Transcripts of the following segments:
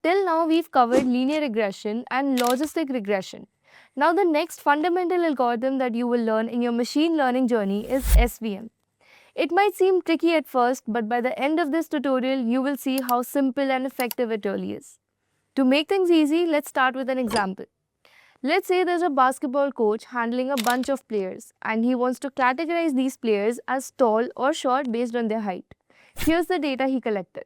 Till now, we've covered linear regression and logistic regression. Now, the next fundamental algorithm that you will learn in your machine learning journey is SVM. It might seem tricky at first, but by the end of this tutorial, you will see how simple and effective it really is. To make things easy, let's start with an example. Let's say there's a basketball coach handling a bunch of players, and he wants to categorize these players as tall or short based on their height. Here's the data he collected.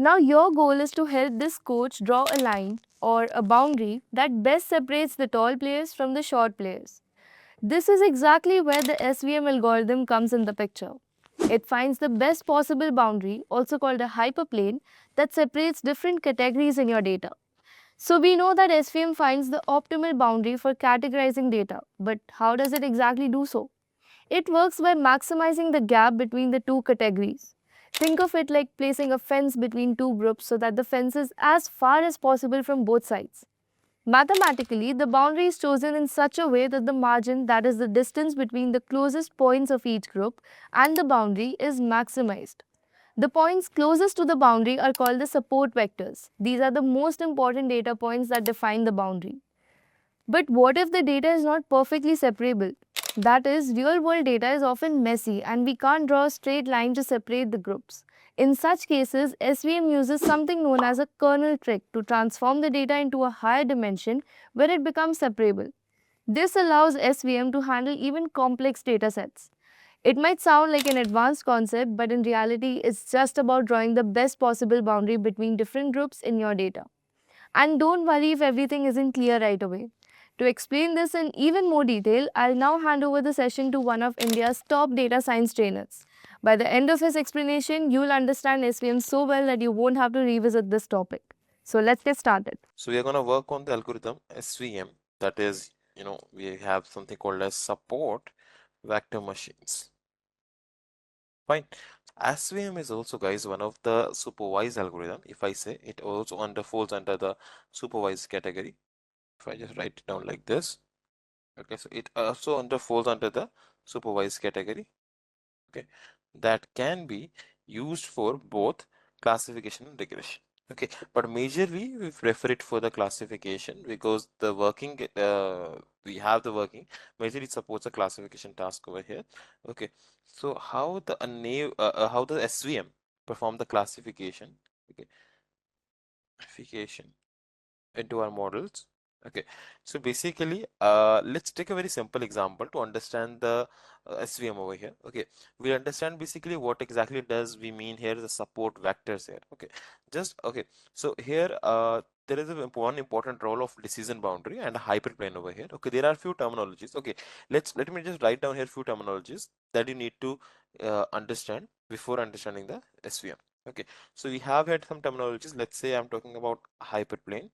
Now, your goal is to help this coach draw a line or a boundary that best separates the tall players from the short players. This is exactly where the SVM algorithm comes in the picture. It finds the best possible boundary, also called a hyperplane, that separates different categories in your data. So we know that SVM finds the optimal boundary for categorizing data, but how does it exactly do so? It works by maximizing the gap between the two categories. Think of it like placing a fence between two groups so that the fence is as far as possible from both sides. Mathematically, the boundary is chosen in such a way that the margin, that is the distance between the closest points of each group, and the boundary is maximized. The points closest to the boundary are called the support vectors. These are the most important data points that define the boundary. But what if the data is not perfectly separable? That is, real world data is often messy and we can't draw a straight line to separate the groups. In such cases, SVM uses something known as a kernel trick to transform the data into a higher dimension where it becomes separable. This allows SVM to handle even complex data sets. It might sound like an advanced concept, but in reality, it's just about drawing the best possible boundary between different groups in your data. And don't worry if everything isn't clear right away. To explain this in even more detail, I'll now hand over the session to one of India's top data science trainers. By the end of his explanation, you'll understand SVM so well that you won't have to revisit this topic. So let's get started. So we are going to work on the algorithm SVM. That is, we have something called as support vector machines. Fine. SVM is also, guys, one of the supervised algorithm. If I say it also falls under the supervised category. If I just write it down like this, okay, so it also falls under the supervised category. Okay, that can be used for both classification and regression. Okay, but majorly we prefer it for the classification because the working we have the working majorly it supports a classification task over here. Okay, so how the how the SVM perform the classification? Okay, classification into our models. Okay, so basically, let's take a very simple example to understand the SVM over here. Okay, we understand basically what exactly does we mean here the support vectors here. Okay, just okay. So here, there is one important role of decision boundary and a hyperplane over here. Okay, there are few terminologies. Okay, let me just write down here few terminologies that you need to understand before understanding the SVM. Okay, so we have had some terminologies. Let's say I'm talking about hyperplane.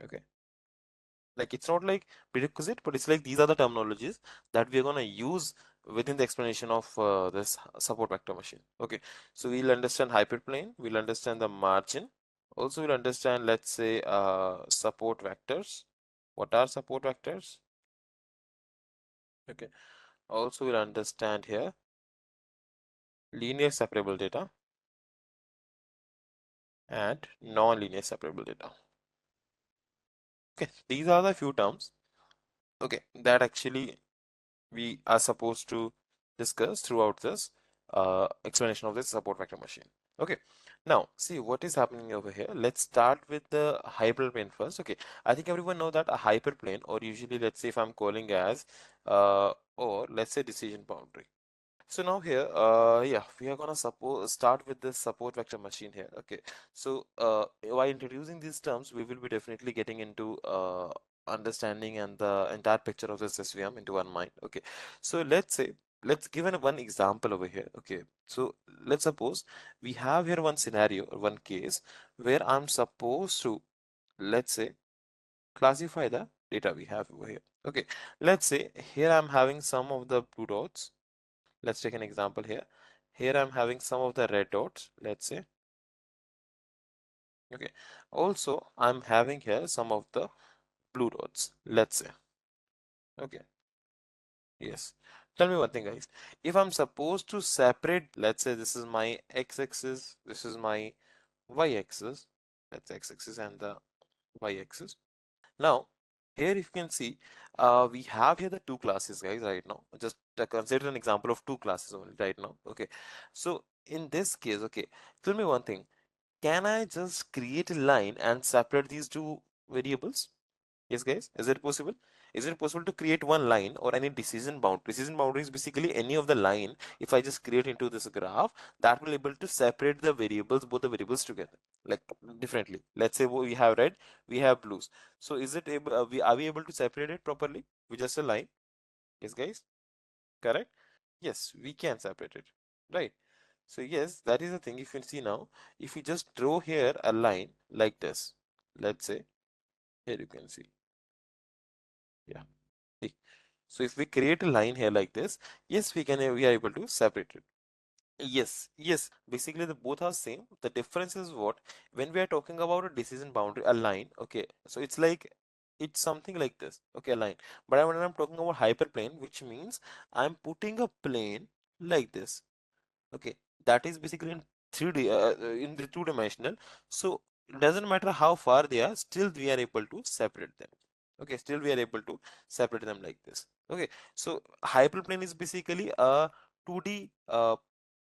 Okay, like it's not like prerequisite, but it's like these are the terminologies that we are going to use within the explanation of this support vector machine. Okay, so we'll understand hyperplane, we'll understand the margin, also we'll understand, let's say, support vectors. What are support vectors? Okay, also we'll understand here linear separable data and non-linear separable data. Okay, these are the few terms, okay, that actually we are supposed to discuss throughout this explanation of this support vector machine. Okay, now see what is happening over here. Let's start with the hyperplane first. Okay, I think everyone know that a hyperplane, or usually let's say if I'm calling as or let's say decision boundary. So now here, yeah, we are gonna suppose start with this support vector machine here. Okay, so while introducing these terms, we will be definitely getting into understanding and the entire picture of this SVM into one mind. Okay, so let's say let's give one example over here. Okay, so let's suppose we have here one scenario or one case where I'm supposed to, let's say, classify the data we have over here. Okay, let's say here I'm having some of the blue dots. Let's take an example here. Here I'm having some of the red dots, let's say. Okay. Also, I'm having here some of the blue dots, let's say. Okay. Yes. Tell me one thing, guys. If I'm supposed to separate, let's say this is my x-axis, this is my y-axis. That's x-axis and the y-axis. Now, here you can see, we have here the two classes, guys, right now. Just consider an example of two classes only right now. Okay. So in this case, okay, tell me one thing. Can I just create a line and separate these two variables? Yes, guys, is it possible? Is it possible to create one line or any decision boundary? Decision boundary is basically any of the line. If I just create into this graph, that will able to separate the variables, both the variables together, like differently. Let's say we have red, we have blues. So is it able? Are we able to separate it properly with just a line? Yes, guys, correct? Yes, we can separate it, right? So yes, that is the thing. If you see now, if we just draw here a line like this, let's say here you can see, yeah. See. So if we create a line here like this, yes, we are able to separate it. Yes, yes. Basically, the both are same. The difference is what? When we are talking about a decision boundary, a line, okay. So it's like it's something like this, okay, a line. But when I'm talking about hyperplane, which means I'm putting a plane like this, okay. That is basically in 3D, in the two-dimensional. So it doesn't matter how far they are, still we are able to separate them. Okay, still we are able to separate them like this. Okay, so hyperplane is basically a 2D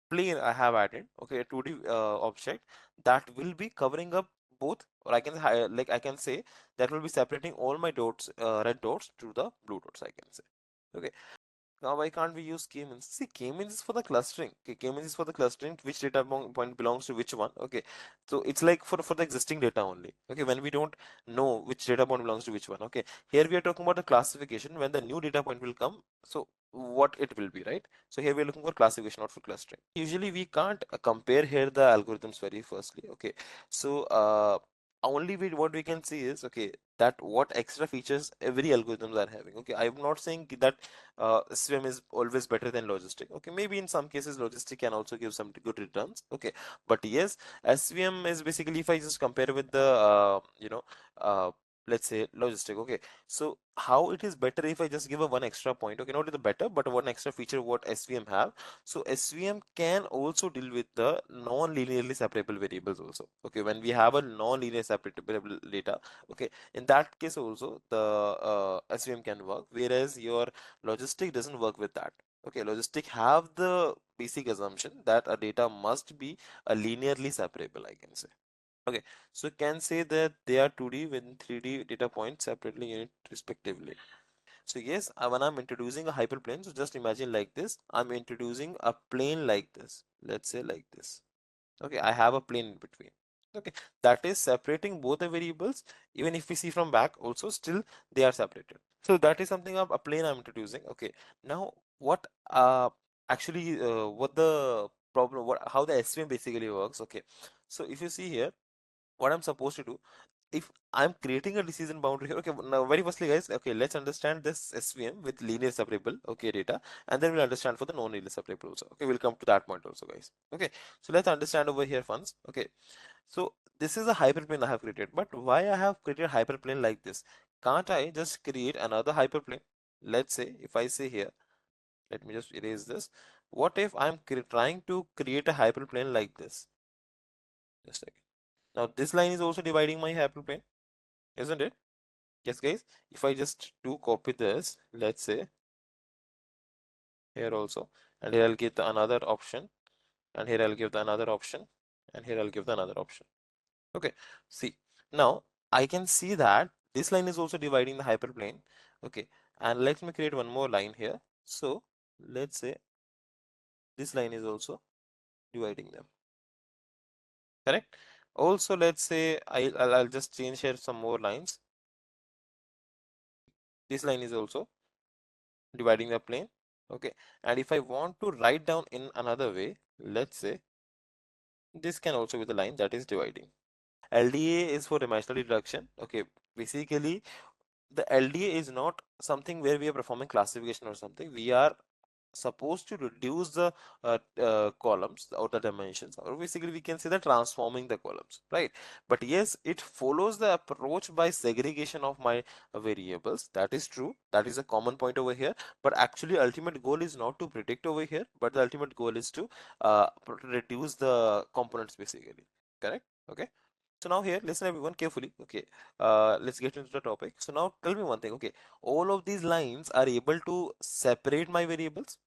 plane I have added, okay, a 2D object that will be covering up both, or I can like I can say that will be separating all my dots, red dots to the blue dots, I can say. Okay, now why can't we use k-means? See, k-means is for the clustering. Okay, k-means is for the clustering, which data point belongs to which one. Okay, so it's like for the existing data only. Okay, when we don't know which data point belongs to which one. Okay, here we are talking about the classification when the new data point will come. So what it will be, right? So here we are looking for classification, not for clustering. Usually we can't compare here the algorithms very firstly. Okay, so only what we can see is, okay, that what extra features every algorithms are having. Okay, I'm not saying that SVM is always better than logistic. Okay, maybe in some cases logistic can also give some good returns. Okay, but yes, SVM is basically, if I just compare with the uh, let's say logistic. Okay, so how it is better if I just give a one extra point. Okay, not the better, but one extra feature what SVM have. So SVM can also deal with the non-linearly separable variables also. Okay, when we have a non-linear separable data, okay, in that case also the SVM can work, whereas your logistic doesn't work with that. Okay, logistic have the basic assumption that a data must be a linearly separable, I can say. Okay, so can say that they are 2D with 3D data points separately unit respectively. So yes, when I'm introducing a hyperplane, so just imagine like this, I'm introducing a plane like this, let's say like this. Okay, I have a plane in between. Okay, that is separating both the variables. Even if we see from back also, still they are separated. So that is something of a plane I'm introducing. Okay, now what actually what the problem, what how the SVM basically works. Okay, so if you see here, what I'm supposed to do, if I'm creating a decision boundary here. Okay, now very firstly, guys, okay, let's understand this SVM with linear separable, okay, data, and then we'll understand for the non-linear separable also. Okay, we'll come to that point also, guys. Okay, so let's understand over here once. Okay, so this is a hyperplane I have created, but why I have created a hyperplane like this? Can't I just create another hyperplane? Let's say if I say here, let me just erase this. What if I'm trying to create a hyperplane like this? Just like now, this line is also dividing my hyperplane, isn't it? Yes, guys. If I just do copy this, let's say here also, and here I'll give the another option, and here I'll give the another option, and here I'll give the another option. Okay, see, now I can see that this line is also dividing the hyperplane. Okay, and let me create one more line here. So let's say this line is also dividing them, correct? Also, let's say I'll just change here some more lines. This line is also dividing the plane. Okay, and if I want to write down in another way, let's say this can also be the line that is dividing. LDA is for dimensional reduction. Okay, basically the LDA is not something where we are performing classification or something. We are supposed to reduce the columns or the dimensions, or basically we can say that transforming the columns, right? But yes, it follows the approach by segregation of my variables. That is true, that is a common point over here, but actually ultimate goal is not to predict over here, but the ultimate goal is to reduce the components basically, correct? Okay, So now here, listen everyone carefully. Okay, let's get into the topic. So now tell me one thing. Okay, all of these lines are able to separate my variables,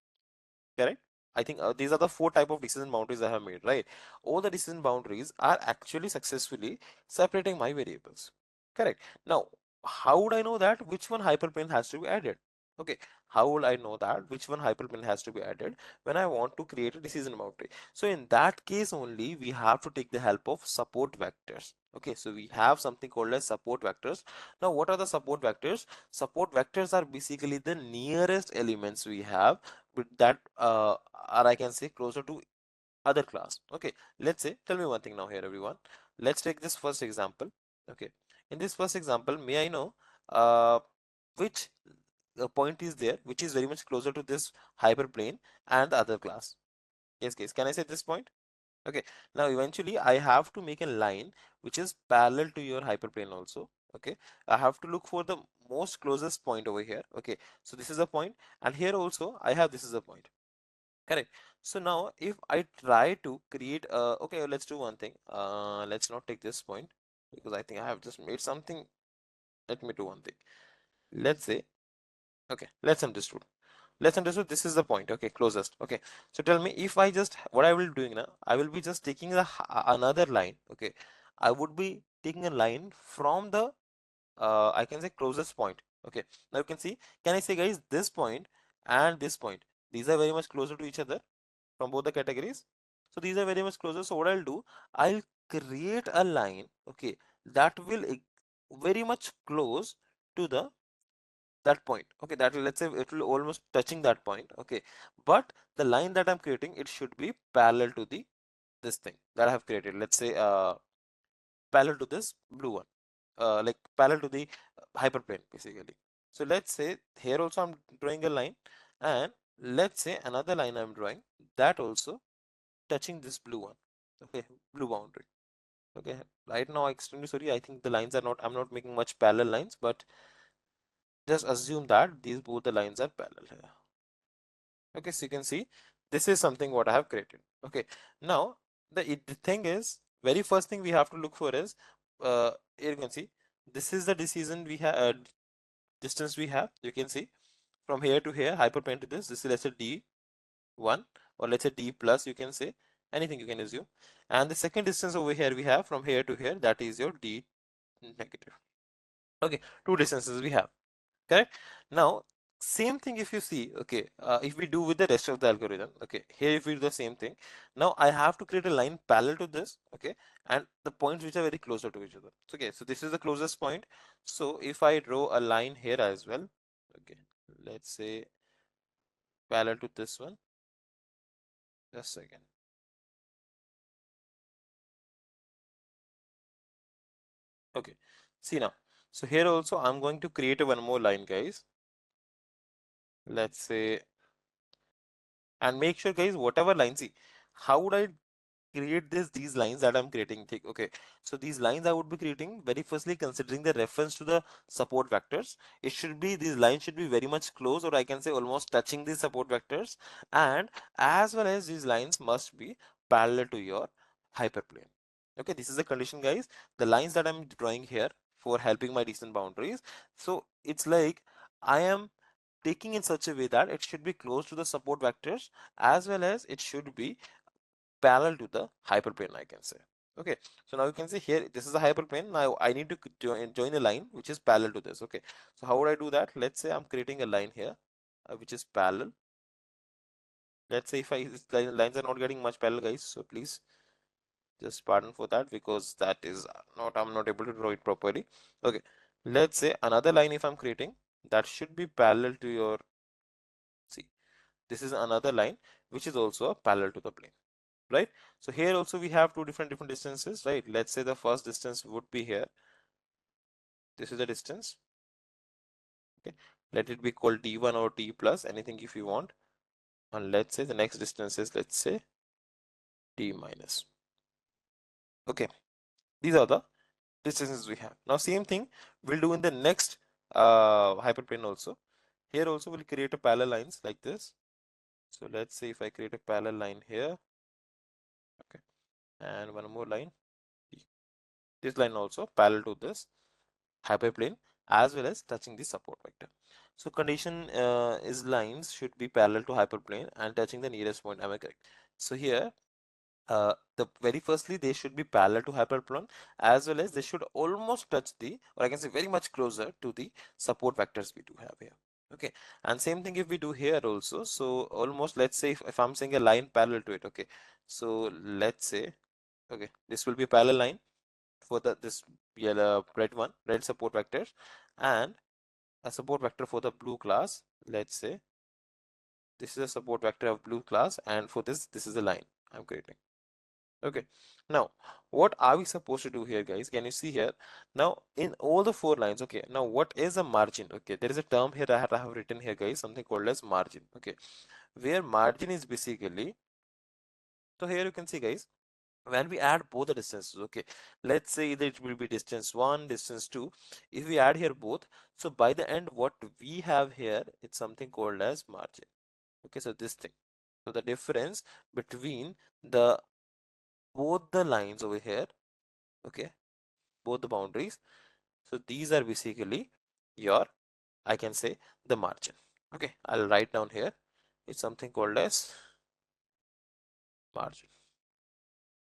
correct? I think these are the four type of decision boundaries I have made, right? All the decision boundaries are actually successfully separating my variables, correct? Now, how would I know that which one hyperplane has to be added? Okay, how will I know that which one hyperplane has to be added when I want to create a decision boundary? So in that case only, we have to take the help of support vectors. Okay, so we have something called as support vectors. Now, what are the support vectors? Support vectors are basically the nearest elements we have with that or I can say closer to other class. Okay, let's say, tell me one thing now here, everyone. Let's take this first example. Okay, in this first example, may I know which point is there which is very much closer to this hyperplane and the other class? Yes, case. Can I say this point? Okay, now eventually I have to make a line which is parallel to your hyperplane also. Okay, I have to look for the most closest point over here. Okay, so this is a point, and here also I have this is a point. Correct. So now if I try to create okay, let's do one thing. Let's not take this point because I think I have just made something. Let me do one thing. Let's say, okay, let's understood this is the point. Okay, closest. Okay, so tell me if I just what I will be doing now, I will be just taking another line. Okay, I would be taking a line from the I can say closest point. Okay, now you can see, can I say guys this point and this point, these are very much closer to each other from both the categories. So these are very much closer. So what I'll do, I'll create a line, okay, that will very much close to the that point. Okay, that will, let's say it will almost touching that point. Okay, but the line that I'm creating, it should be parallel to the this thing that I have created. Let's say parallel to this blue one, like parallel to the hyperplane basically. So let's say here also I'm drawing a line, and let's say another line I'm drawing that also touching this blue one. Okay, blue boundary. Okay, right now extremely sorry, I think the lines are not, I'm not making much parallel lines, but just assume that these both the lines are parallel here. Okay, so you can see this is something what I have created. Okay, now the thing is, very first thing we have to look for is here you can see this is the decision we have distance we have. You can see from here to here hyperplane to this is, let's say D1, or let's say D plus, you can say anything you can assume. And the second distance over here we have from here to here, that is your D negative. Okay, two distances we have, correct? Now same thing if you see, okay, if we do with the rest of the algorithm, okay, here if we do the same thing, now I have to create a line parallel to this, okay, and the points which are very closer to each other. So, okay, so this is the closest point. So if I draw a line here as well, okay, let's say parallel to this one, just a second. Okay, see now, so here also I'm going to create a one more line, guys. Let's say, and make sure guys, whatever line, see, how would I create these lines that I'm creating? Okay, so these lines I would be creating very firstly considering the reference to the support vectors. It should be, these lines should be very much close, or I can say almost touching the support vectors, and as well as these lines must be parallel to your hyperplane. Okay, this is the condition guys, the lines that I'm drawing here for helping my decent boundaries. So it's like I am taking in such a way that it should be close to the support vectors, as well as it should be parallel to the hyperplane, I can say. Okay, so now you can see here this is a hyperplane. Now I need to join a line which is parallel to this. Okay, so how would I do that? Let's say I'm creating a line here which is parallel. Let's say if lines are not getting much parallel guys, so please just pardon for that, because that is not, I'm not able to draw it properly. Okay, let's say another line if I'm creating, that should be parallel to your, see, this is another line which is also parallel to the plane, right? So here also we have two different distances, right? Let's say the first distance would be here, this is the distance. Okay, let it be called D1 or D plus, anything if you want. And let's say the next distance is, let's say, D minus. Okay, these are the distances we have. Now same thing we'll do in the next hyperplane also. Here also we'll create a parallel lines like this. So let's say if I create a parallel line here, okay, and one more line, this line also parallel to this hyperplane as well as touching the support vector. So condition is lines should be parallel to hyperplane and touching the nearest point. Am I correct? So here the very firstly they should be parallel to hyperplane as well as they should almost touch the, or I can say very much closer to the support vectors we do have here. Okay, and same thing if we do here also. So almost, let's say if I'm saying a line parallel to it. Okay, so let's say, okay, this will be a parallel line for this yellow red support vectors, and a support vector for the blue class. Let's say this is a support vector of blue class, and for this is the line I'm creating. Okay, now what are we supposed to do here, guys? Can you see here? Now in all the four lines, okay, now what is a margin? Okay, there is a term here that I have written here, guys, something called as margin. Okay, where margin is basically, so here you can see, guys, when we add both the distances, okay, let's say either it will be distance 1, distance 2. If we add here both, so by the end what we have here, it's something called as margin. Okay, so this thing, so the difference between the both the lines over here, okay, both the boundaries, so these are basically your, I can say, the margin. Okay, I'll write down here, it's something called as margin.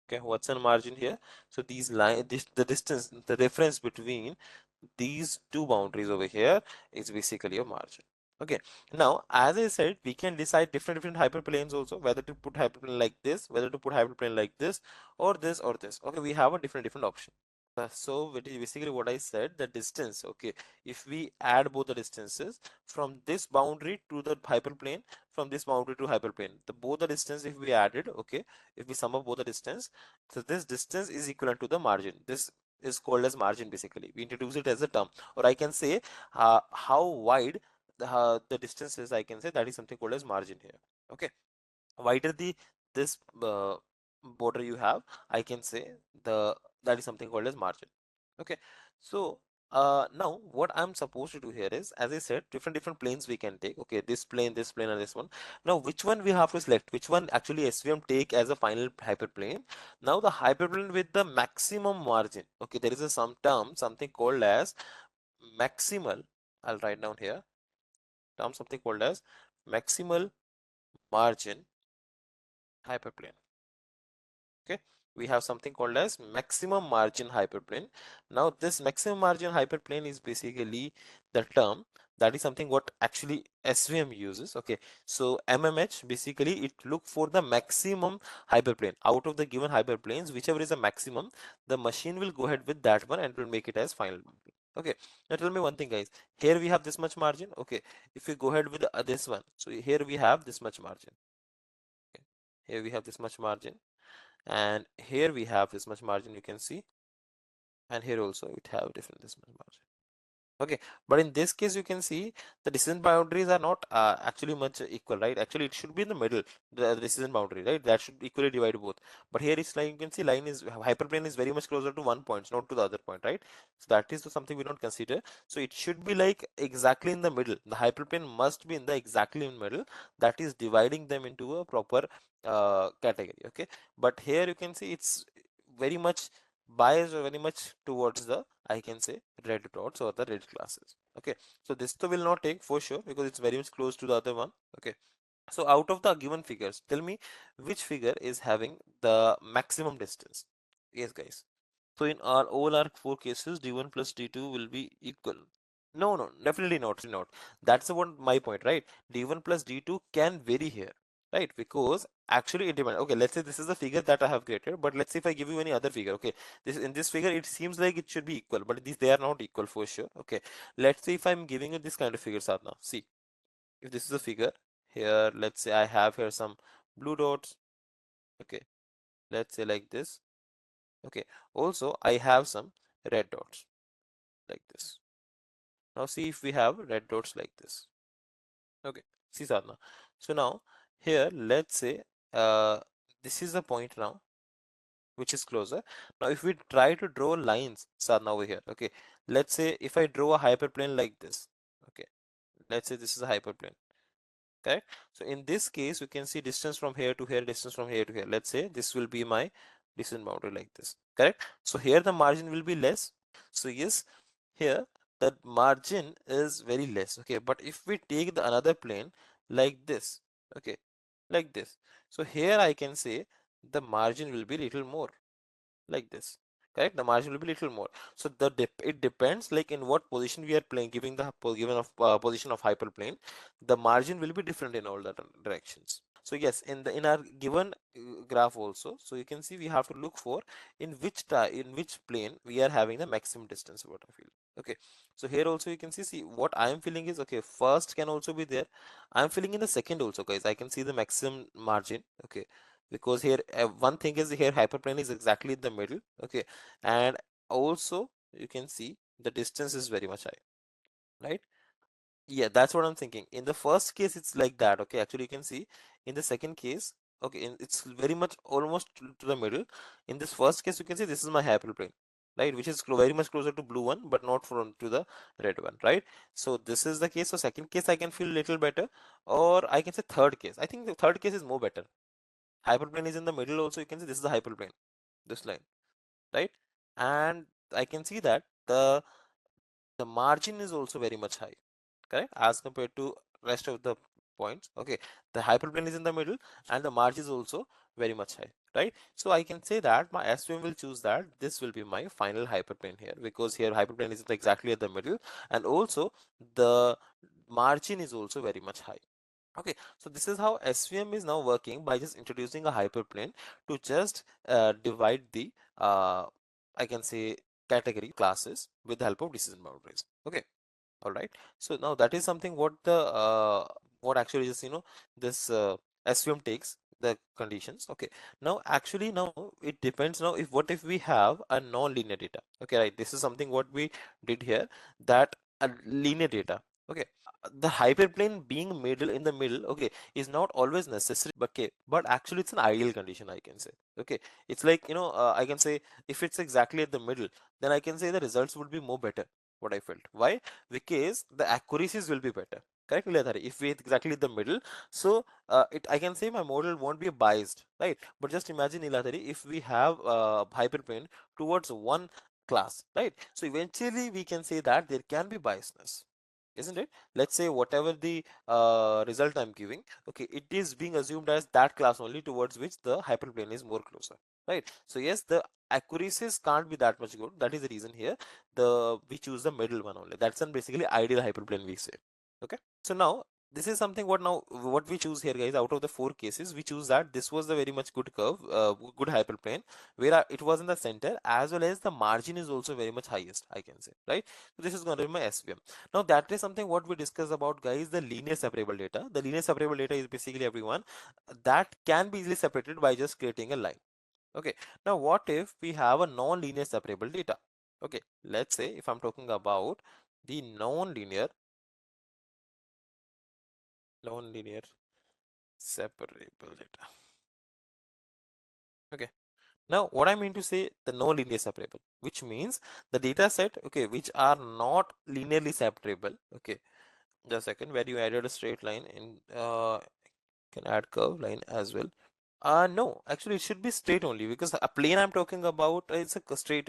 Okay, what's a margin here? So these the distance, the difference between these two boundaries over here is basically a margin. Okay, now as I said, we can decide different hyperplanes also, whether to put hyperplane like this, whether to put hyperplane like this, or this or this. Okay, we have a different option. So it is basically what I said, the distance. Okay, if we add both the distances from this boundary to the hyperplane, from this boundary to hyperplane, the both the distance if we added, okay, if we sum up both the distance, so this distance is equivalent to the margin. This is called as margin. Basically we introduce it as a term, or I can say how wide the distance is, I can say that is something called as margin here. Okay, wider the this border you have, I can say the that is something called as margin. Okay, so now what I'm supposed to do here is, as I said, different planes we can take. Okay, this plane and this one. Now which one we have to select, which one actually SVM take as a final hyperplane? Now the hyperplane with the maximum margin. Okay, there is a some term, something called as maximal, I'll write down here, term something called as maximal margin hyperplane. Okay, we have something called as maximum margin hyperplane. Now this maximum margin hyperplane is basically the term, that is something what actually SVM uses. Okay, so MMH basically it look for the maximum hyperplane out of the given hyperplanes, whichever is the maximum, the machine will go ahead with that one and will make it as final. Okay, now tell me one thing, guys, here we have this much margin. Okay, if we go ahead with this one, so here we have this much margin. Okay, here we have this much margin, and here we have this much margin, you can see, and here also it have different this much margin. Okay, but in this case you can see the decision boundaries are not actually much equal, right? Actually it should be in the middle, the decision boundary, right? That should equally divide both, but here it's like you can see line is hyperplane is very much closer to one point, not to the other point, right? So that is something we don't consider. So it should be like exactly in the middle, the hyperplane must be in the exactly in middle, that is dividing them into a proper category. Okay, but here you can see it's very much biased or very much towards the, I can say, red dots or the red classes. Okay, so this two will not take for sure because it's very much close to the other one. Okay, so out of the given figures, tell me which figure is having the maximum distance. Yes, guys. So in all our four cases, d1 plus d2 will be equal. No, no, definitely not. That's the one my point, right? D1 plus D2 can vary here, right? Because actually it depends. Okay, let's say this is the figure that I have created, but let's say if I give you any other figure, okay, this in this figure it seems like it should be equal, but these they are not equal for sure. Okay, let's say if I'm giving you this kind of figure, Sadhna, see, if this is a figure here, let's say I have here some blue dots. Okay, let's say like this. Okay, also I have some red dots like this. Now see if we have red dots like this. Okay, see Sadhna. So now here let's say this is the point now which is closer. Now if we try to draw lines, Sadhna, over here, okay, let's say if I draw a hyperplane like this, okay, let's say this is a hyperplane, correct? So in this case you can see distance from here to here, distance from here to here. Let's say this will be my decision boundary like this, correct? So here the margin will be less. So yes, here the margin is very less, okay? But if we take the another plane like this, okay, like this, so here I can say the margin will be little more like this, correct? The margin will be little more. So it depends like in what position we are playing, giving the given of position of hyperplane, the margin will be different in all the directions. So yes, in our given graph also, so you can see we have to look for in which plane we are having the maximum distance, what I feel. Okay, so here also you can see what I am feeling is, okay, first can also be there. I am feeling in the second also, guys. I can see the maximum margin. Okay, because here one thing is here hyperplane is exactly in the middle. Okay, and also you can see the distance is very much high, right? Yeah, that's what I'm thinking. In the first case, it's like that. Okay, actually, you can see in the second case, okay, it's very much almost to the middle. In this first case, you can see this is my hyperplane, right? Which is very much closer to blue one, but not from to the red one, right? So this is the case. So second case, I can feel little better, or I can say third case. I think the third case is more better. Hyperplane is in the middle. Also, you can see this is the hyperplane, this line, right? And I can see that the margin is also very much high, correct, as compared to rest of the points. Okay, the hyperplane is in the middle and the margin is also very much high, right? So I can say that my SVM will choose that this will be my final hyperplane here, because here hyperplane is exactly at the middle, and also the margin is also very much high. Okay, so this is how SVM is now working by just introducing a hyperplane to just divide the I can say category classes with the help of decision boundaries. Okay, all right. So now that is something what the what actually is, this SVM takes the conditions. Okay, now actually now it depends. Now if what if we have a non-linear data? Okay, right, this is something what we did here, that a linear data. Okay, the hyperplane being middle in the middle, okay, is not always necessary, but okay, but actually it's an ideal condition, I can say. Okay, it's like, I can say if it's exactly at the middle, then I can say the results would be more better, what I felt. Why? Because the accuracies will be better, correct, Niladhari? If we exactly in the middle, so I can say my model won't be biased, right? But just imagine, Niladhari, if we have hyperplane towards one class, right? So eventually we can say that there can be biasness, isn't it? Let's say whatever the result I'm giving, okay, it is being assumed as that class only towards which the hyperplane is more closer, right? So yes, the accuracies can't be that much good. That is the reason here we choose the middle one only. That's an basically ideal hyperplane, we say. Okay, so now this is something what we choose here, guys. Out of the four cases, we choose that this was the very much good curve, good hyperplane, where it was in the center, as well as the margin is also very much highest, I can say, right? So this is going to be my SVM. Now that is something what we discuss about, guys, the linear separable data. The linear separable data is basically, everyone, that can be easily separated by just creating a line. Okay, now what if we have a non-linear separable data? Okay, let's say if I'm talking about the non-linear separable data. Okay, now what I mean to say, the non-linear separable, which means the data set, okay, which are not linearly separable. Okay, just a second, where you added a straight line in can add curve line as well. No, actually it should be straight only, because a plane I'm talking about, it's a straight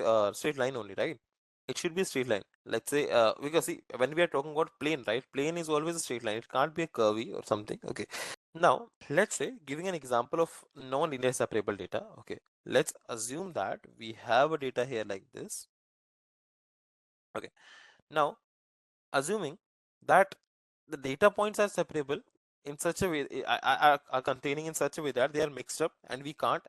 line only, right? It should be a straight line. Let's say because see, when we are talking about plane, right? Plane is always a straight line. It can't be a curvy or something. Okay. Now let's say, giving an example of non-linear separable data. Okay. Let's assume that we have a data here like this. Okay. Now assuming that the data points are separable in such a way, are containing in such a way that they are mixed up and we can't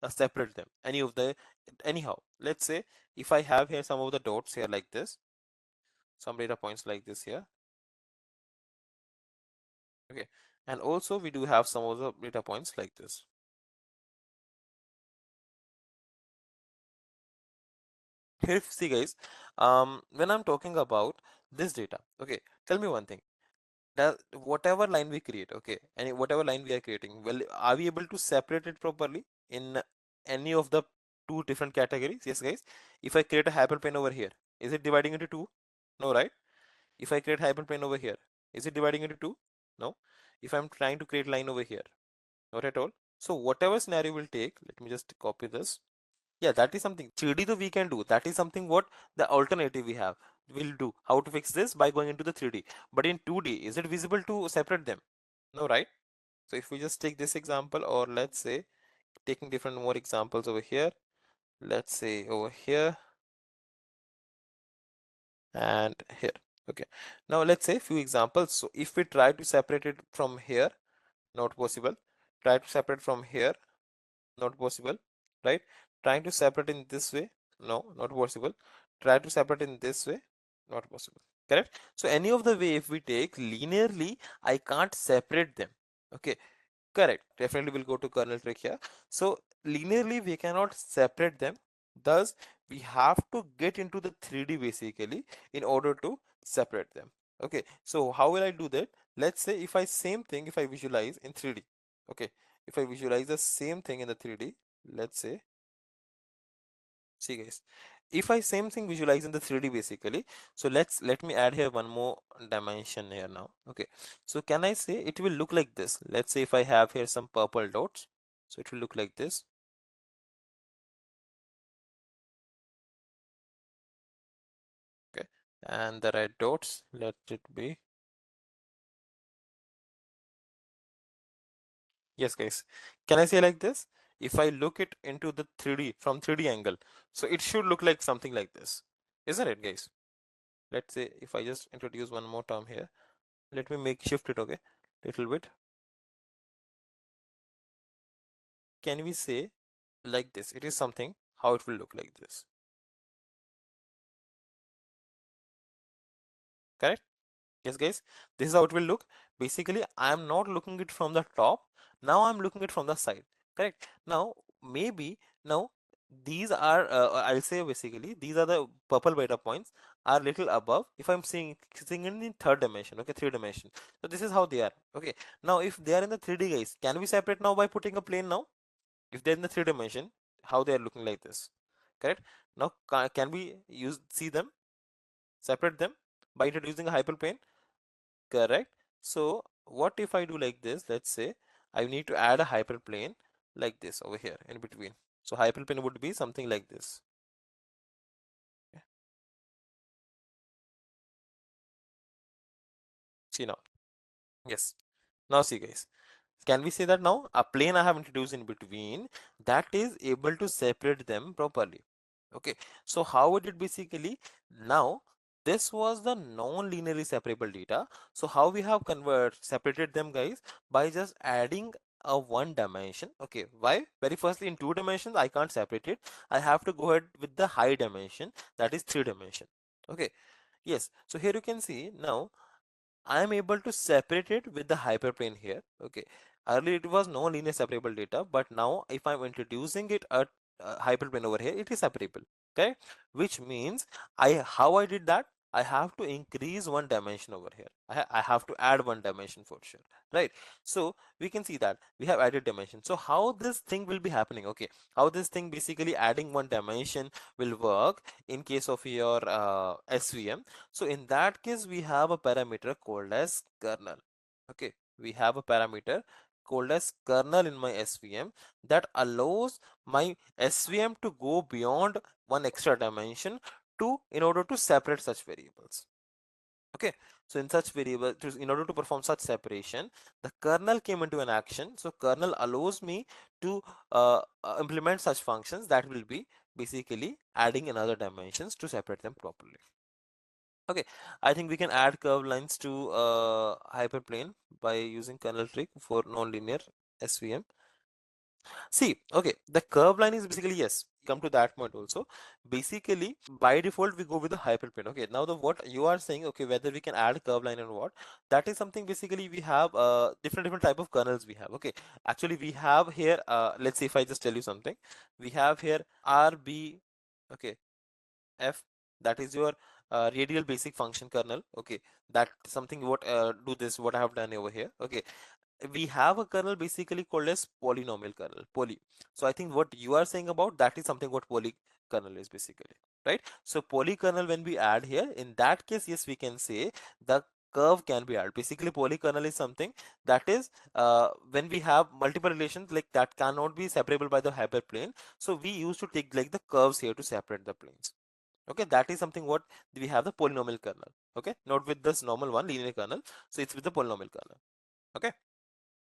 separate them anyhow. Let's say if I have here some of the dots here like this, some data points like this here. Okay, and also we do have some of the data points like this. Here, see, guys, when I'm talking about this data, okay, tell me one thing, that whatever line we create, okay, and whatever line we are creating, well, are we able to separate it properly in any of the two different categories? Yes, guys. If I create a hyperplane over here, is it dividing into two? No, right? If I create hyperplane over here, is it dividing into two? No. If I'm trying to create line over here, not at all. So whatever scenario will take, let me just copy this. Yeah, that is something 3D though we can do. That is something what the alternative we have. We'll do how to fix this by going into the 3D. But in 2D, is it visible to separate them? No, right? So if we just take this example, or let's say taking different more examples over here, let's say over here and here. Okay. Now let's say few examples. So if we try to separate it from here, not possible. Try to separate from here, not possible, right? Trying to separate in this way, no, not possible. Try to separate in this way, not possible, correct? So any of the way if we take linearly, I can't separate them. Okay, correct, definitely we'll go to kernel trick here. So linearly we cannot separate them, thus we have to get into the 3D basically in order to separate them. Okay, so how will I do that? Let's say if I same thing, if I visualize in 3D. Okay, if I visualize the same thing in the 3D, let's say, see guys, if I same thing visualize in the 3D basically, so let me add here one more dimension here now. Okay, so can I say it will look like this? Let's say if I have here some purple dots, so it will look like this. Okay, and the red dots, let it be. Yes guys, can I say like this? If I look it into the 3D from 3D angle, so it should look like something like this, isn't it guys? Let's say if I just introduce one more term here, let me make shift it, okay, little bit. Can we say like this? It is something how it will look like this, correct? Yes guys, this is how it will look. Basically I am not looking it from the top, now I'm looking it from the side, correct? Now maybe now these are I'll say basically these are the purple beta points are little above if I'm seeing it in third dimension, okay, 3 dimension. So this is how they are. Okay, now if they are in the 3D guys, can we separate now by putting a plane now? If they're in the 3 dimension, how they are looking like this, correct? Now can we see them, separate them by introducing a hyperplane, correct? So what if I do like this? Let's say I need to add a hyperplane like this over here in between. So hyperplane would be something like this. Okay. See now, yes, now see guys, can we say that now a plane I have introduced in between that is able to separate them properly? Okay, so how would it basically now? This was the non-linearly separable data. So how we have separated them guys? By just adding a one dimension. Okay, why? Very firstly in 2 dimensions I can't separate it. I have to go ahead with the high dimension, that is 3 dimension. Okay, yes. So here you can see now I am able to separate it with the hyperplane here. Okay, earlier it was no linear separable data, but now if I'm introducing it at hyperplane over here, it is separable. Okay, which means how I did that, I have to increase one dimension over here. I have to add one dimension for sure, right? So we can see that we have added dimension. So how this thing will be happening? Okay, how this thing basically adding one dimension will work in case of your SVM. So in that case, we have a parameter called as kernel. Okay, we have a parameter called as kernel in my SVM that allows my SVM to go beyond one extra dimension in order to separate such variables. Okay, so in such variable in order to perform such separation, the kernel came into an action. So kernel allows me to implement such functions that will be basically adding another dimensions to separate them properly. Okay, I think we can add curved lines to hyperplane by using kernel trick for nonlinear SVM. See, okay, the curved line is basically, yes, come to that point also. Basically, by default, we go with the hyperplane. Okay, now the what you are saying, okay, whether we can add curved line and what, that is something basically we have different type of kernels we have. Okay, actually we have here, let's see if I just tell you something, we have here RB, okay, F, that is your radial basic function kernel. Okay, that something what do this what I have done over here. Okay, we have a kernel basically called as polynomial kernel, poly. So I think what you are saying about that is something what poly kernel is basically, right? So poly kernel when we add here, in that case, yes, we can say the curve can be added. Basically, polykernel is something that is when we have multiple relations like that cannot be separable by the hyperplane. So we used to take like the curves here to separate the planes. Okay, that is something what we have the polynomial kernel. Okay, not with this normal one linear kernel. So it's with the polynomial kernel. Okay.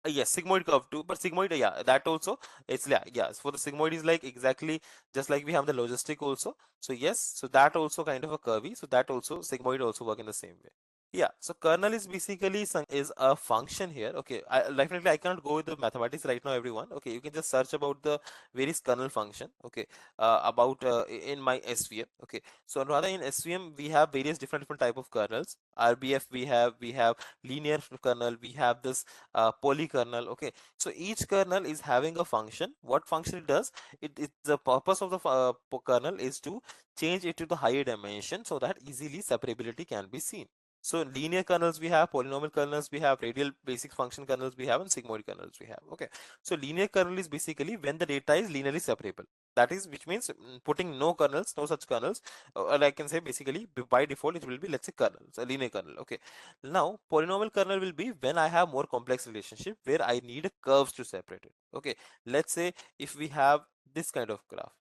Yes, sigmoid curve too, but sigmoid, yeah, that also it's yeah. For the sigmoid is like exactly just like we have the logistic also. So yes, so that also kind of a curvy. So that also sigmoid also work in the same way. Yeah, so kernel is basically is a function here. Okay, definitely I cannot go with the mathematics right now, everyone. Okay, you can just search about the various kernel function. Okay, about in my SVM. Okay, so rather in SVM we have various different type of kernels. RBF we have linear kernel. We have this polykernel. Okay, so each kernel is having a function. What function it does? It the purpose of the kernel is to change it to the higher dimension so that easily separability can be seen. So linear kernels we have, polynomial kernels we have, radial basic function kernels we have, and sigmoid kernels we have. Okay, so linear kernel is basically when the data is linearly separable. That is, which means putting no kernels, no such kernels, or I can say basically by default it will be, let's say, kernels, a linear kernel. Okay, now polynomial kernel will be when I have more complex relationship where I need curves to separate it. Okay, let's say if we have this kind of graph.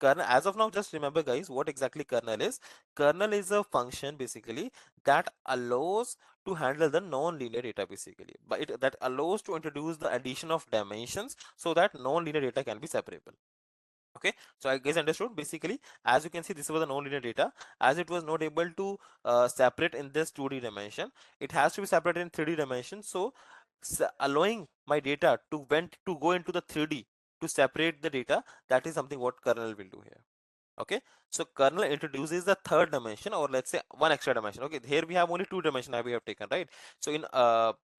Kernel, as of now, just remember guys what exactly kernel is. Kernel is a function basically that allows to handle the non-linear data basically, but that allows to introduce the addition of dimensions so that non-linear data can be separable. Okay, so I guess understood. Basically, as you can see, this was a non-linear data. As it was not able to separate in this 2D dimension, it has to be separated in 3D dimension. So allowing my data to go into the 3D to separate the data, that is something what kernel will do here. Okay, so kernel introduces the third dimension, or let's say one extra dimension. Okay, here we have only two dimension we have taken, right? So in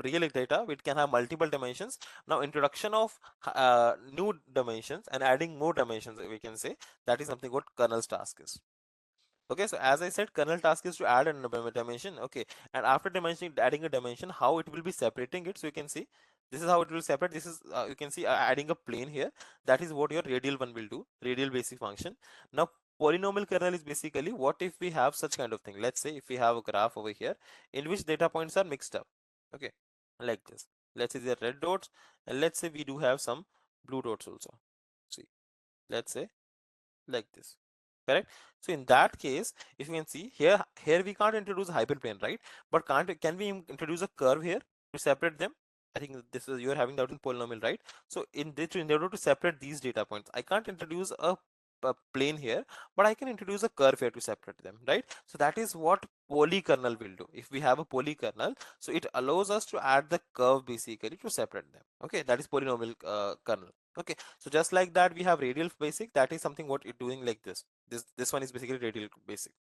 real data it can have multiple dimensions. Now introduction of new dimensions and adding more dimensions, we can say, that is something what kernel's task is. Okay, so as I said, kernel task is to add a dimension. Okay, and after dimension adding a dimension, how it will be separating it. So you can see this is how it will separate. This is you can see adding a plane here. That is what your radial one will do, radial basic function. Now polynomial kernel is basically what if we have such kind of thing. Let's say if we have a graph over here in which data points are mixed up. Okay, like this. Let's say there are red dots, and let's say we do have some blue dots also. See, let's say like this, correct? So in that case, if you can see here we can't introduce a hyperplane, right? But can we introduce a curve here to separate them? I think this is, you're having that in polynomial, right? So in order to separate these data points, I can't introduce a plane here, but I can introduce a curve here to separate them, right? So that is what polykernel will do. If we have a polykernel, so it allows us to add the curve basically to separate them. Okay, that is polynomial kernel. Okay, so just like that, we have radial basic. That is something what you're doing like this. This one is basically radial basic.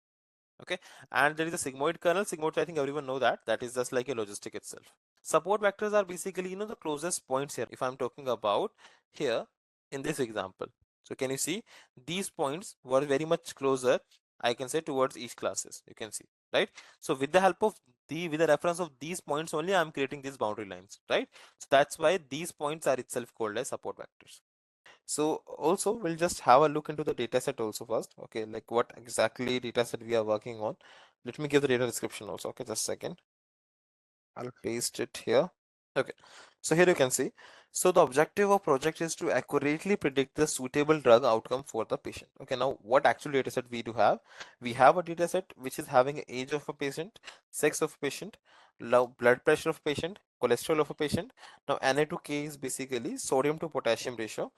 Okay, and there is a sigmoid kernel. Sigmoid, I think everyone know that. That is just like a logistic itself. Support vectors are basically, the closest points here. If I'm talking about here in this example, so can you see these points were very much closer, I can say, towards each classes. You can see, right? So with the help of with the reference of these points only, I'm creating these boundary lines, right? So that's why these points are itself called as support vectors. So also we'll just have a look into the dataset also first. Okay, like what exactly dataset we are working on. Let me give the data description also. Okay, just a second. I'll paste it here. Okay, so here you can see. So the objective of project is to accurately predict the suitable drug outcome for the patient. Okay, now what actual dataset we do have? We have a dataset which is having age of a patient, sex of a patient, blood pressure of patient, cholesterol of a patient. Now Na to K is basically sodium to potassium ratio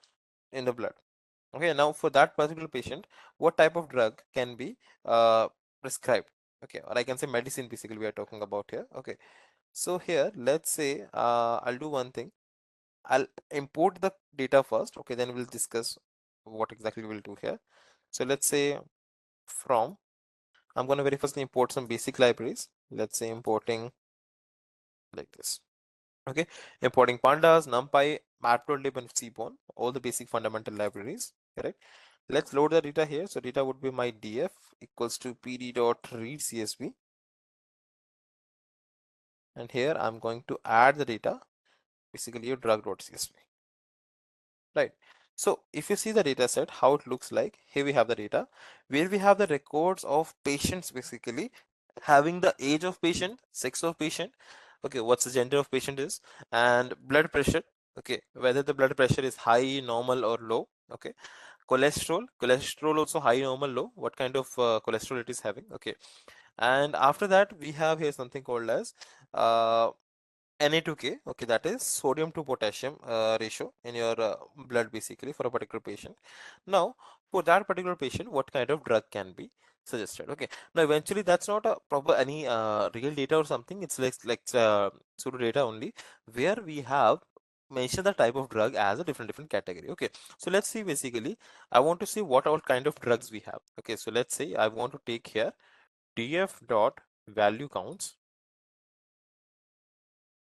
in the blood. Okay, now for that particular patient, what type of drug can be prescribed? Okay, or I can say medicine basically we are talking about here. Okay, so here let's say I'll do one thing. I'll import the data first. Okay, then we'll discuss what exactly we'll do here. So let's say from, I'm going to very first import some basic libraries. Let's say importing like this. Okay, importing pandas, numpy, matplotlib, and cbone, all the basic fundamental libraries. Correct. Let's load the data here. So data would be my df equals to pd.read csv, and here I'm going to add the data, basically your drug.csv. Right. So if you see the data set, how it looks like, here we have the data where we have the records of patients basically having the age of patient, sex of patient, okay, what's the gender of patient is, and blood pressure, okay, whether the blood pressure is high, normal, or low, okay, cholesterol also high, normal, low, what kind of cholesterol it is having, okay. And after that we have here something called as uh, Na2K, okay, that is sodium to potassium ratio in your blood basically for a particular patient. Now, for that particular patient, what kind of drug can be suggested? Okay, now eventually that's not a proper any real data or something. It's like pseudo data only, where we have mentioned the type of drug as a different category. Okay, so let's see basically. I want to see what all kind of drugs we have. Okay, so let's say I want to take here df dot value counts.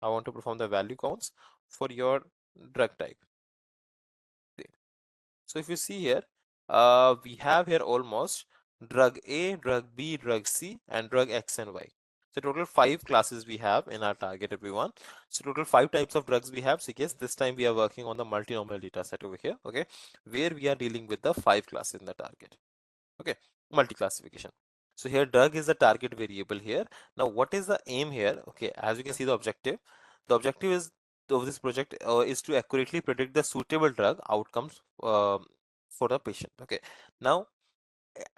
I want to perform the value counts for your drug type. So if you see here, we have here almost drug A, drug B, drug C, and drug X and Y. So total 5 classes we have in our target, everyone. So total 5 types of drugs we have. So yes, this time we are working on the multinomial data set over here, okay, where we are dealing with the 5 classes in the target. Okay, multi-classification. So here drug is the target variable here. Now what is the aim here? Okay, as you can see the objective is of this project is to accurately predict the suitable drug outcomes for the patient. Okay, now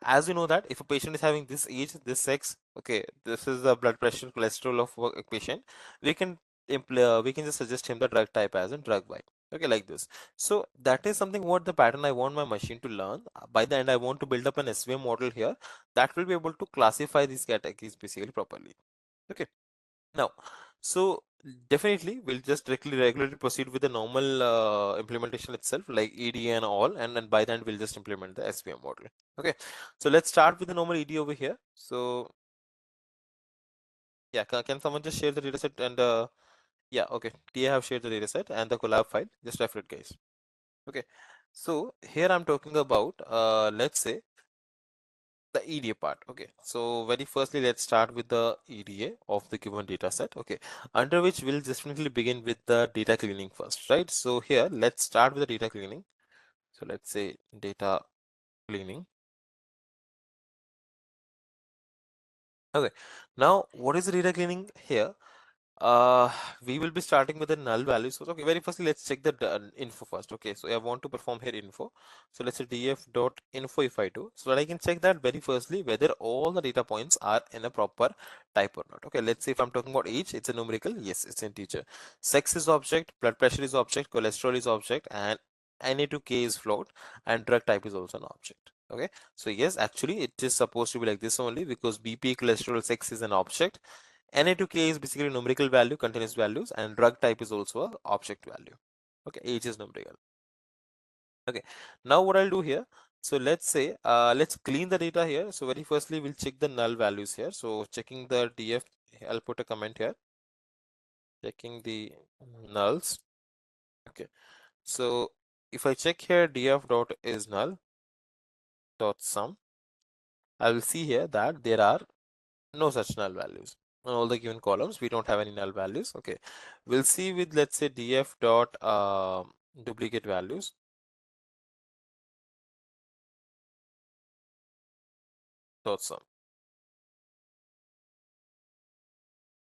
as you know that if a patient is having this age, this sex, okay, this is the blood pressure, cholesterol of a patient, we can we can just suggest him the drug type as in drug Y. Okay, like this. So that is something what the pattern I want my machine to learn. By the end, I want to build up an SVM model here that will be able to classify these categories basically properly. Okay. Now, so definitely we'll just directly regularly proceed with the normal implementation itself, like ED and all, and then by then we'll just implement the SVM model. Okay, so let's start with the normal ED over here. So yeah, can someone just share the dataset and yeah, okay, Tia have shared the dataset and the collab file. Just refer it, guys. Okay, so here I'm talking about let's say the EDA part. Okay, so very firstly, let's start with the EDA of the given data set. Okay, under which we'll definitely begin with the data cleaning first, right? So here, let's start with the data cleaning. So let's say data cleaning. Okay, now what is the data cleaning here? Uh, we will be starting with the null values. So, okay, very firstly, let's check the info first. Okay, so I want to perform here info. So let's say df dot info if I do, so that I can check that very firstly whether all the data points are in a proper type or not. Okay, let's say if I'm talking about age, it's a numerical. Yes, it's integer. Sex is object, blood pressure is object, cholesterol is object, and Na2K is float, and drug type is also an object. Okay, so yes, actually it is supposed to be like this only because BP, cholesterol, sex is an object. Na2K is basically numerical value, continuous values, and drug type is also a object value. Okay, age is numerical. Okay, now what I'll do here, so let's say let's clean the data here. So very firstly we'll check the null values here. So checking the df, I'll put a comment here, checking the nulls. Okay, so if I check here df dot is null dot sum, I will see here that there are no such null values. On all the given columns, we don't have any null values. Okay, we'll see with, let's say, df dot duplicate values dot sum.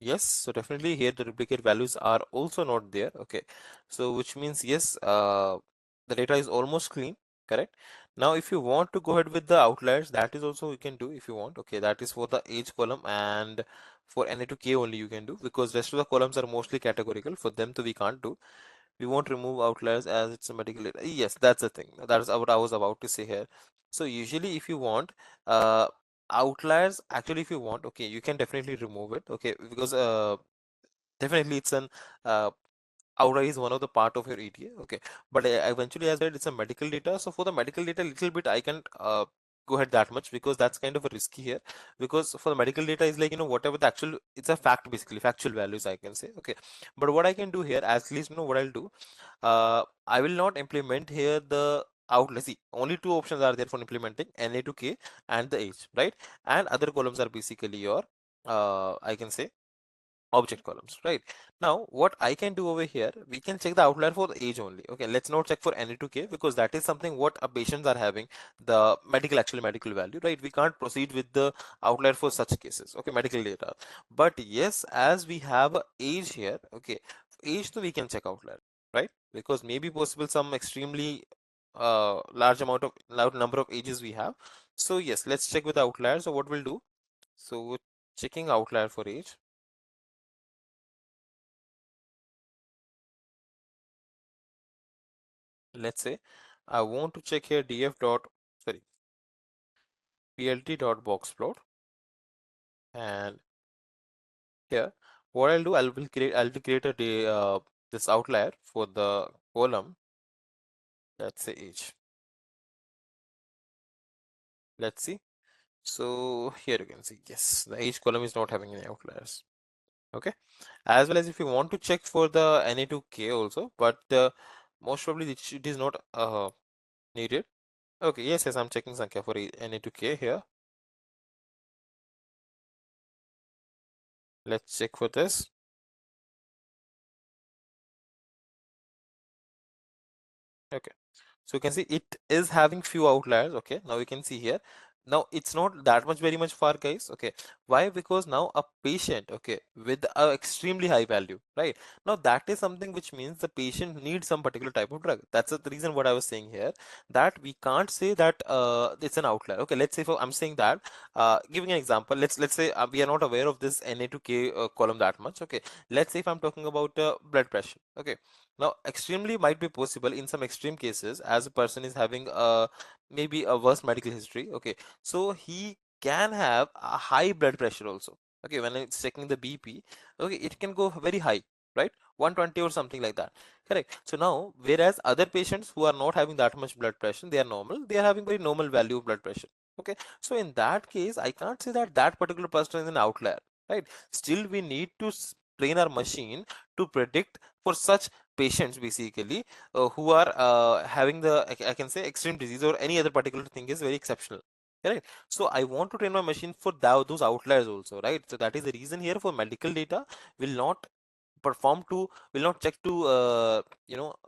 Yes, so definitely here the duplicate values are also not there. Okay, so which means yes, the data is almost clean, correct? Now, if you want to go ahead with the outliers, that is also you can do if you want. Okay, that is for the age column, and for Na2K only you can do because rest of the columns are mostly categorical. For them to we can't do. We won't remove outliers as it's a medical data. Yes, that's the thing. That is what I was about to say here. So usually if you want uh outliers, actually if you want, okay, you can definitely remove it, okay, because definitely it's an outlier is one of the part of your ETA, okay, but eventually as I said it's a medical data, so for the medical data little bit I can go ahead that much because that's kind of a risky here, because for the medical data is like, whatever the actual, it's a fact basically, factual values I can say, okay, but what I can do here, at least what I'll do, I will not implement here the outlet. See, only two options are there for implementing, Na2K and the age, right? And other columns are basically your I can say object columns, right? Now, what I can do over here, we can check the outlier for the age only. Okay, let's not check for NA2K because that is something what patients are having the medical value, right? We can't proceed with the outlier for such cases. Okay, medical data. But yes, as we have a age here, okay, age so we can check outlier, right? Because maybe possible some extremely large number of ages we have. So yes, let's check with the outlier. So what we'll do? So checking outlier for age. Let's say I want to check here df dot sorry plt dot box plot, and here what I'll do, I'll create a this outlier for the column. Let's say age. Let's see. So here you can see, yes, the age column is not having any outliers. Okay, as well as if you want to check for the NA2K also, but most probably it is not needed. Okay, yes, I'm checking Sankhya for NA2K here. Let's check for this. Okay, so you can see it is having few outliers. Okay, now you can see here. Now it's not that much very much far, guys. Okay, why? Because now a patient, okay, with a extremely high value, right? Now that is something which means the patient needs some particular type of drug. That's the reason what I was saying here, that we can't say that it's an outlier. Okay, let's say I'm saying that, giving an example, let's say we are not aware of this Na2K column that much. Okay, let's say if I'm talking about blood pressure. Okay, now, extremely might be possible in some extreme cases, as a person is having maybe a worse medical history. Okay, so he can have a high blood pressure also. Okay, when it's checking the BP, okay, it can go very high, right? 120 or something like that. Correct. So now, whereas other patients who are not having that much blood pressure, they are normal. They are having very normal value of blood pressure. Okay, so in that case, I can't say that that particular person is an outlier, right? Still, we need to train our machine to predict for such patients basically who are having the I can say extreme disease or any other particular thing is very exceptional, right? So I want to train my machine for those outliers also, right? So that is the reason here for medical data will not perform to will not check to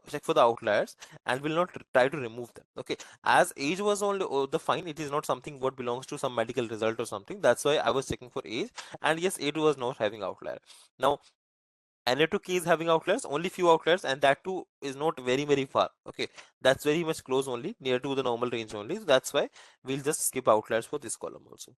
check for the outliers and will not try to remove them. Okay, as age was only the fine, it is not something what belongs to some medical result or something. That's why I was checking for age, and yes, age was not having outlier. Now Na2K is having outliers, only few outliers, and that too is not very far. Okay, that's very much close only, near to the normal range only. So that's why we'll just skip outliers for this column also.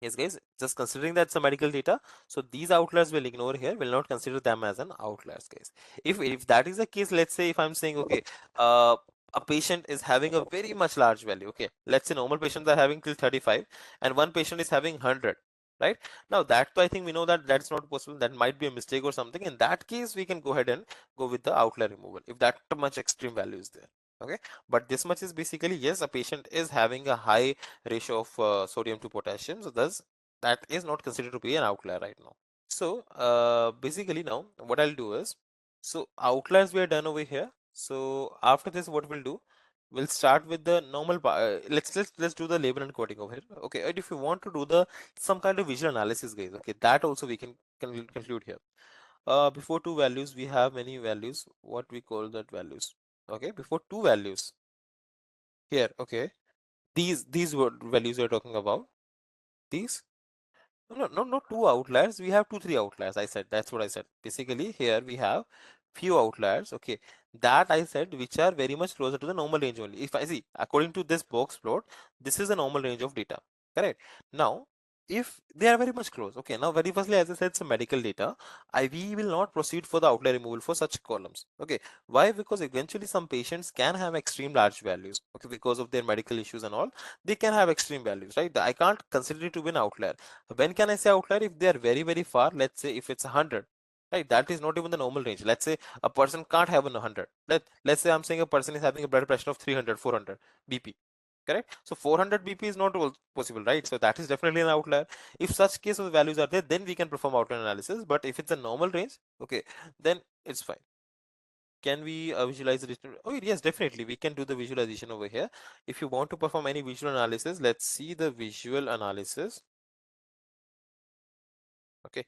Yes, guys, just considering that's a medical data, so these outliers will ignore here, will not consider them as an outliers, guys. If that is the case, let's say if I'm saying, okay, uh, a patient is having a very much large value, okay, let's say normal patients are having till 35 and one patient is having 100, right? Now that I think we know that that's not possible, that might be a mistake or something. In that case, we can go ahead and go with the outlier removal if that much extreme value is there. Okay, but this much is basically, yes, a patient is having a high ratio of sodium to potassium, so thus that is not considered to be an outlier right now. So basically now what I'll do is, so outliers we are done over here. So after this, what we'll do, we'll start with the normal let's do the label and coding over here. Okay, and if you want to do the some kind of visual analysis, guys, okay, that also we can conclude here. Before two values we have many values, what we call that values. Okay, before two values here, okay, these were values we're talking about, these. No, not two outliers. We have two, three outliers. I said that's what I said. Basically, here we have few outliers. Okay, that I said which are very much closer to the normal range only. If I see according to this box plot, this is the normal range of data. Correct. Now, if they are very much close, okay. Now, very firstly, as I said, some medical data. We will not proceed for the outlier removal for such columns. Okay. Why? Because eventually some patients can have extreme large values. Okay, because of their medical issues and all, they can have extreme values, right? I can't consider it to be an outlier. When can I say outlier? If they are very far, let's say if it's 100, right? That is not even the normal range. Let's say a person can't have a 100. Let's say I'm saying a person is having a blood pressure of 300, 400 BP. Correct? So 400 BP is not possible, right? So that is definitely an outlier. If such case of values are there, then we can perform outlier analysis. But if it's a normal range, okay, then it's fine. Can we visualize it? Oh, yes, definitely. We can do the visualization over here. If you want to perform any visual analysis, let's see the visual analysis. Okay.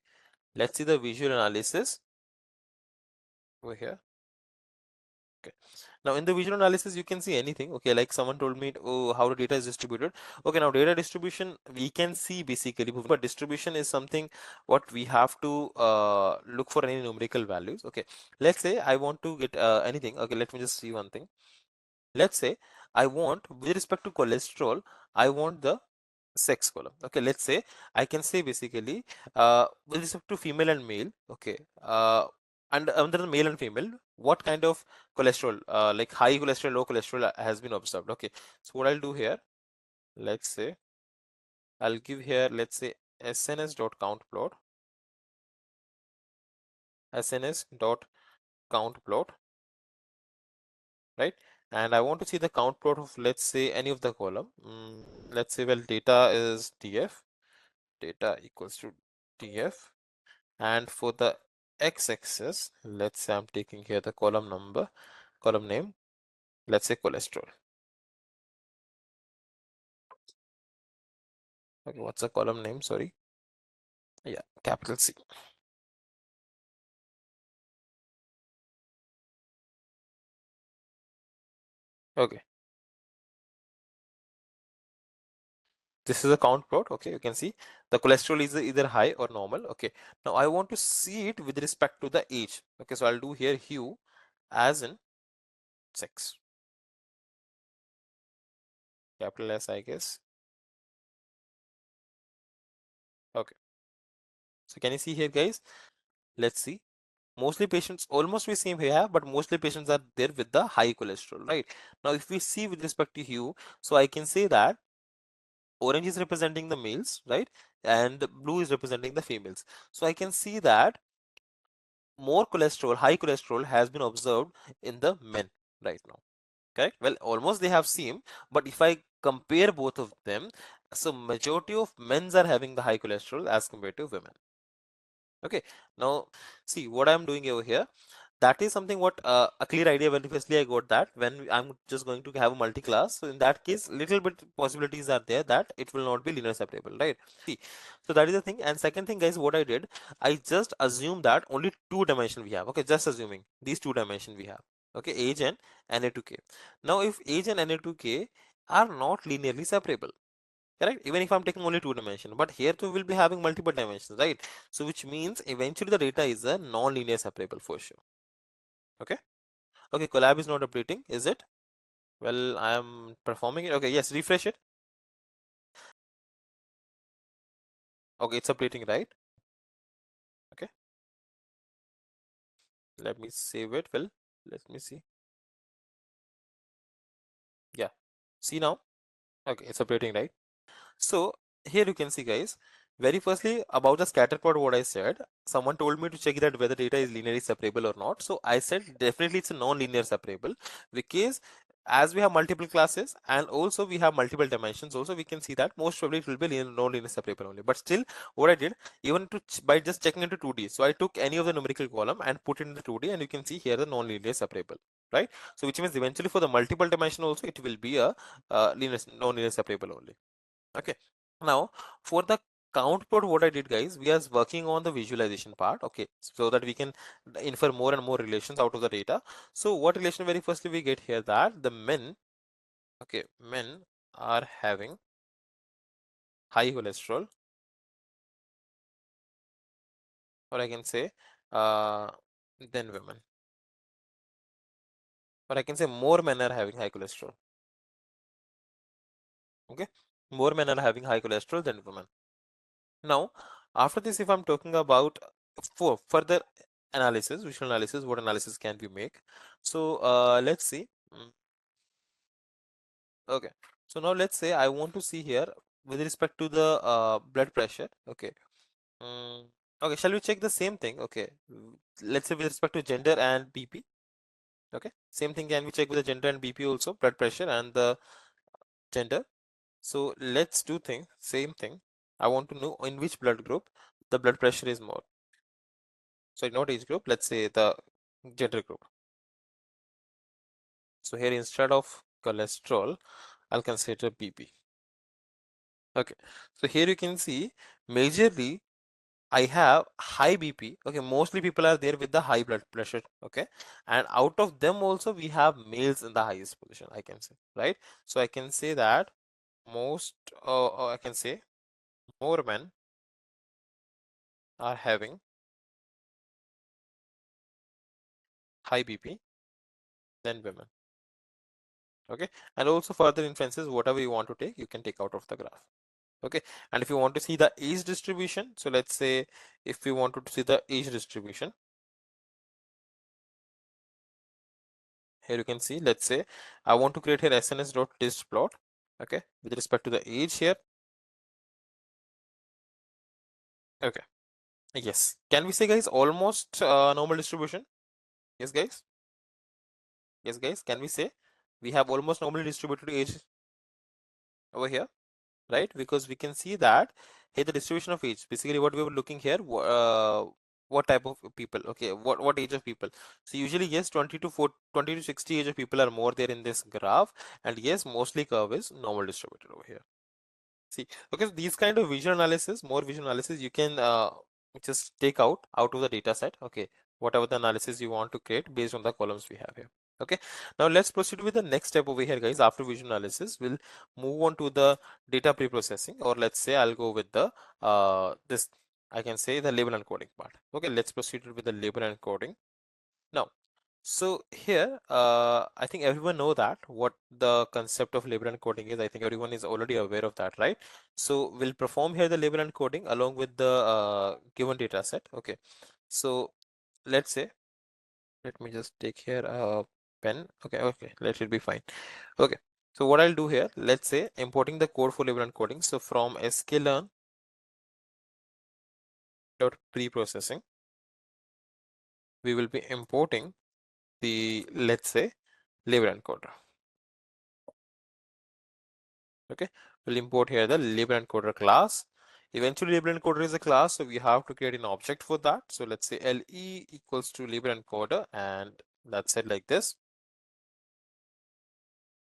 Let's see the visual analysis over here. Okay. Now in the visual analysis, you can see anything. Okay, like someone told me, oh, how the data is distributed. Okay, now data distribution, we can see basically, but distribution is something what we have to look for any numerical values. Okay, let's say I want to get anything. Okay, let me just see one thing. Let's say I want, with respect to cholesterol, I want the sex column. Okay, let's say I can say basically with respect to female and male. Okay, and under the male and female, what kind of cholesterol, like high cholesterol, low cholesterol has been observed. Okay, so what I'll do here, let's say I'll give here, let's say SNS dot count plot, SNS dot count plot, right? And I want to see the count plot of, let's say, any of the column. Let's say, well, data is df, data equals to df, and for the x-axis, let's say I'm taking here the column number, column name, let's say cholesterol. Okay, what's the column name? Sorry. Yeah, capital C. Okay, this is a count plot. Okay, you can see the cholesterol is either high or normal. Okay, now I want to see it with respect to the age. Okay, so I'll do here hue as in sex, capital S, I guess. Okay, so can you see here, guys? Let's see. Mostly patients almost we same here, but mostly patients are there with the high cholesterol, right? Now, if we see with respect to hue, so I can say that orange is representing the males, right? And blue is representing the females. So I can see that more cholesterol, high cholesterol has been observed in the men right now. Correct? Well, almost they have same, but if I compare both of them, so majority of men's are having the high cholesterol as compared to women. Okay, now see what I'm doing over here. That is something what a clear idea when firstly I got that when I'm just going to have a multi-class. So in that case, little bit possibilities are there that it will not be linear separable, right? See, so that is the thing. And second thing, guys, what I did, I just assume that only two dimension we have. Okay, just assuming these two dimension we have. Okay, age and Na2k. Now, if age and Na2k are not linearly separable, correct, even if I'm taking only two dimension, but here too we'll be having multiple dimensions, right? So which means eventually the data is a non-linear separable for sure. Okay, okay, collab is not updating, is it? Well, I am performing it. Okay, yes, refresh it. Okay, it's updating, right? Okay, let me save it. Well, let me see. Yeah, see now. Okay, it's updating, right? So here you can see, guys, very firstly about the scatter plot, what I said, someone told me to check that whether data is linearly separable or not. So I said definitely it's a non-linear separable, because as we have multiple classes and also we have multiple dimensions, also we can see that most probably it will be non-linear separable only. But still what I did, even to by just checking into 2D, so I took any of the numerical column and put it in the 2D, and you can see here the non-linear separable, right? So which means eventually for the multiple dimension also it will be a linear non-linear separable only. Okay, now for the count plot, what I did, guys, we are working on the visualization part. Okay, so that we can infer more and more relations out of the data. So what relation very firstly we get here, that the men, okay, men are having high cholesterol, or I can say uh than women, or I can say more men are having high cholesterol. Okay, more men are having high cholesterol than women. Now, after this, if I'm talking about for further analysis, visual analysis, what analysis can we make? So let's see. Okay. So now let's say I want to see here with respect to the blood pressure. Okay. Mm, okay. Shall we check the same thing? Okay. Let's say with respect to gender and BP. Okay. Same thing can we check with the gender and BP also, blood pressure and the gender. So let's do same thing. I want to know in which blood group the blood pressure is more. So not age group, let's say the gender group. So here instead of cholesterol, I'll consider BP. Okay, so here you can see majorly I have high BP. Okay, mostly people are there with the high blood pressure. Okay, and out of them also we have males in the highest position, I can say, right? So I can say that most, I can say more men are having high BP than women. Okay, and also further inferences, whatever you want to take, you can take out of the graph. Okay, and if you want to see the age distribution, so let's say if we wanted to see the age distribution, here you can see, let's say I want to create here SNS.list plot, okay, with respect to the age here. Okay, yes, can we say guys almost normal distribution? Yes guys, yes guys, can we say we have almost normally distributed age over here, right? Because we can see that here the distribution of age, basically what we were looking here, what type of people, okay, what age of people. So usually yes, 20 to 60 age of people are more there in this graph, and yes, mostly curve is normal distributed over here. See, okay, so these kind of visual analysis, more visual analysis, you can just take out of the data set, okay, whatever the analysis you want to create based on the columns we have here. Okay, now let's proceed with the next step over here, guys. After visual analysis, we'll move on to the data pre-processing, or let's say I'll go with the this, I can say the label encoding part. Okay, let's proceed with the label encoding. Now, so here, I think everyone know that what the concept of label encoding is. I think everyone is already aware of that, right? So we'll perform here the label encoding along with the given data set. Okay, so let's say, let me just take here a pen. Okay, okay, let it be fine. Okay, so what I'll do here, let's say importing the code for label encoding. So from sklearn dot pre-processing, we will be importing the, let's say, label encoder. Okay, we'll import here the label encoder class. Eventually label encoder is a class, so we have to create an object for that. So let's say le equals to label encoder, and that's it like this.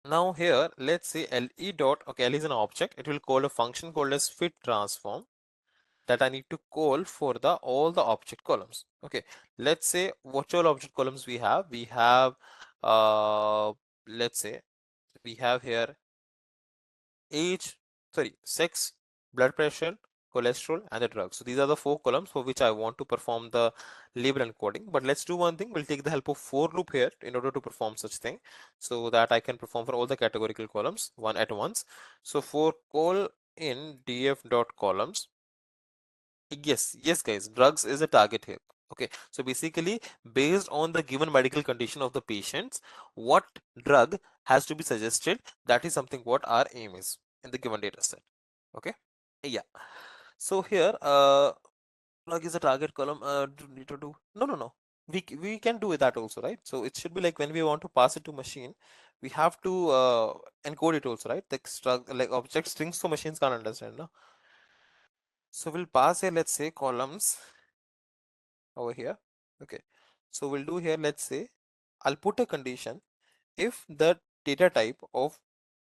Now here, let's say le dot, okay, L is an object. It will call a function called as fit transform that I need to call for the all the object columns. Okay, let's say what all object columns we have. We have, let's say we have here age, sorry, sex, blood pressure, cholesterol, and the drugs. So these are the 4 columns for which I want to perform the label encoding. But let's do one thing. We'll take the help of for loop here in order to perform such thing, so that I can perform for all the categorical columns one at once. So for call in df dot columns, yes guys, drugs is a target here. Okay, so basically based on the given medical condition of the patients, what drug has to be suggested, that is something what our aim is in the given data set. Okay, yeah, so here drug is a target column. Do need to do, no, we can do that also, right? So it should be like when we want to pass it to machine, we have to encode it also, right? Like object strings, so machines can't understand, no? So we'll pass here, let's say columns over here. Okay, so we'll do here, let's say I'll put a condition if the data type of,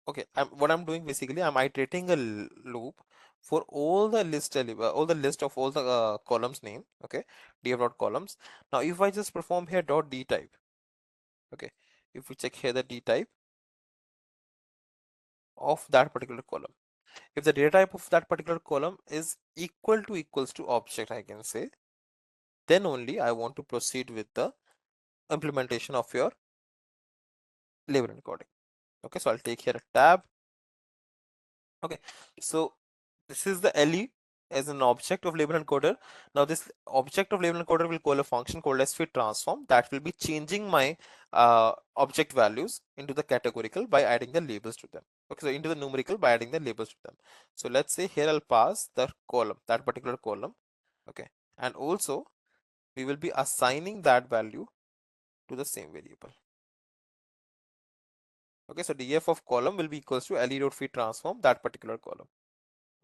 okay, what I'm doing basically, I'm iterating a loop for all the all the list of all the columns name. Okay, df dot columns. Now if I just perform here dot d type, okay, if we check here the d type of that particular column, if the data type of that particular column is equals to object, I can say, then only I want to proceed with the implementation of your label encoding. Okay, so I'll take here a tab. Okay, so this is the LE as an object of label encoder. Now this object of label encoder will call a function called as fit transform that will be changing my object values into the categorical by adding the labels to them. Okay, so into the numerical by adding the labels to them. So let's say here I'll pass the column, that particular column. Okay, and also we will be assigning that value to the same variable. Okay, so df of column will be equals to le dot fit transform that particular column.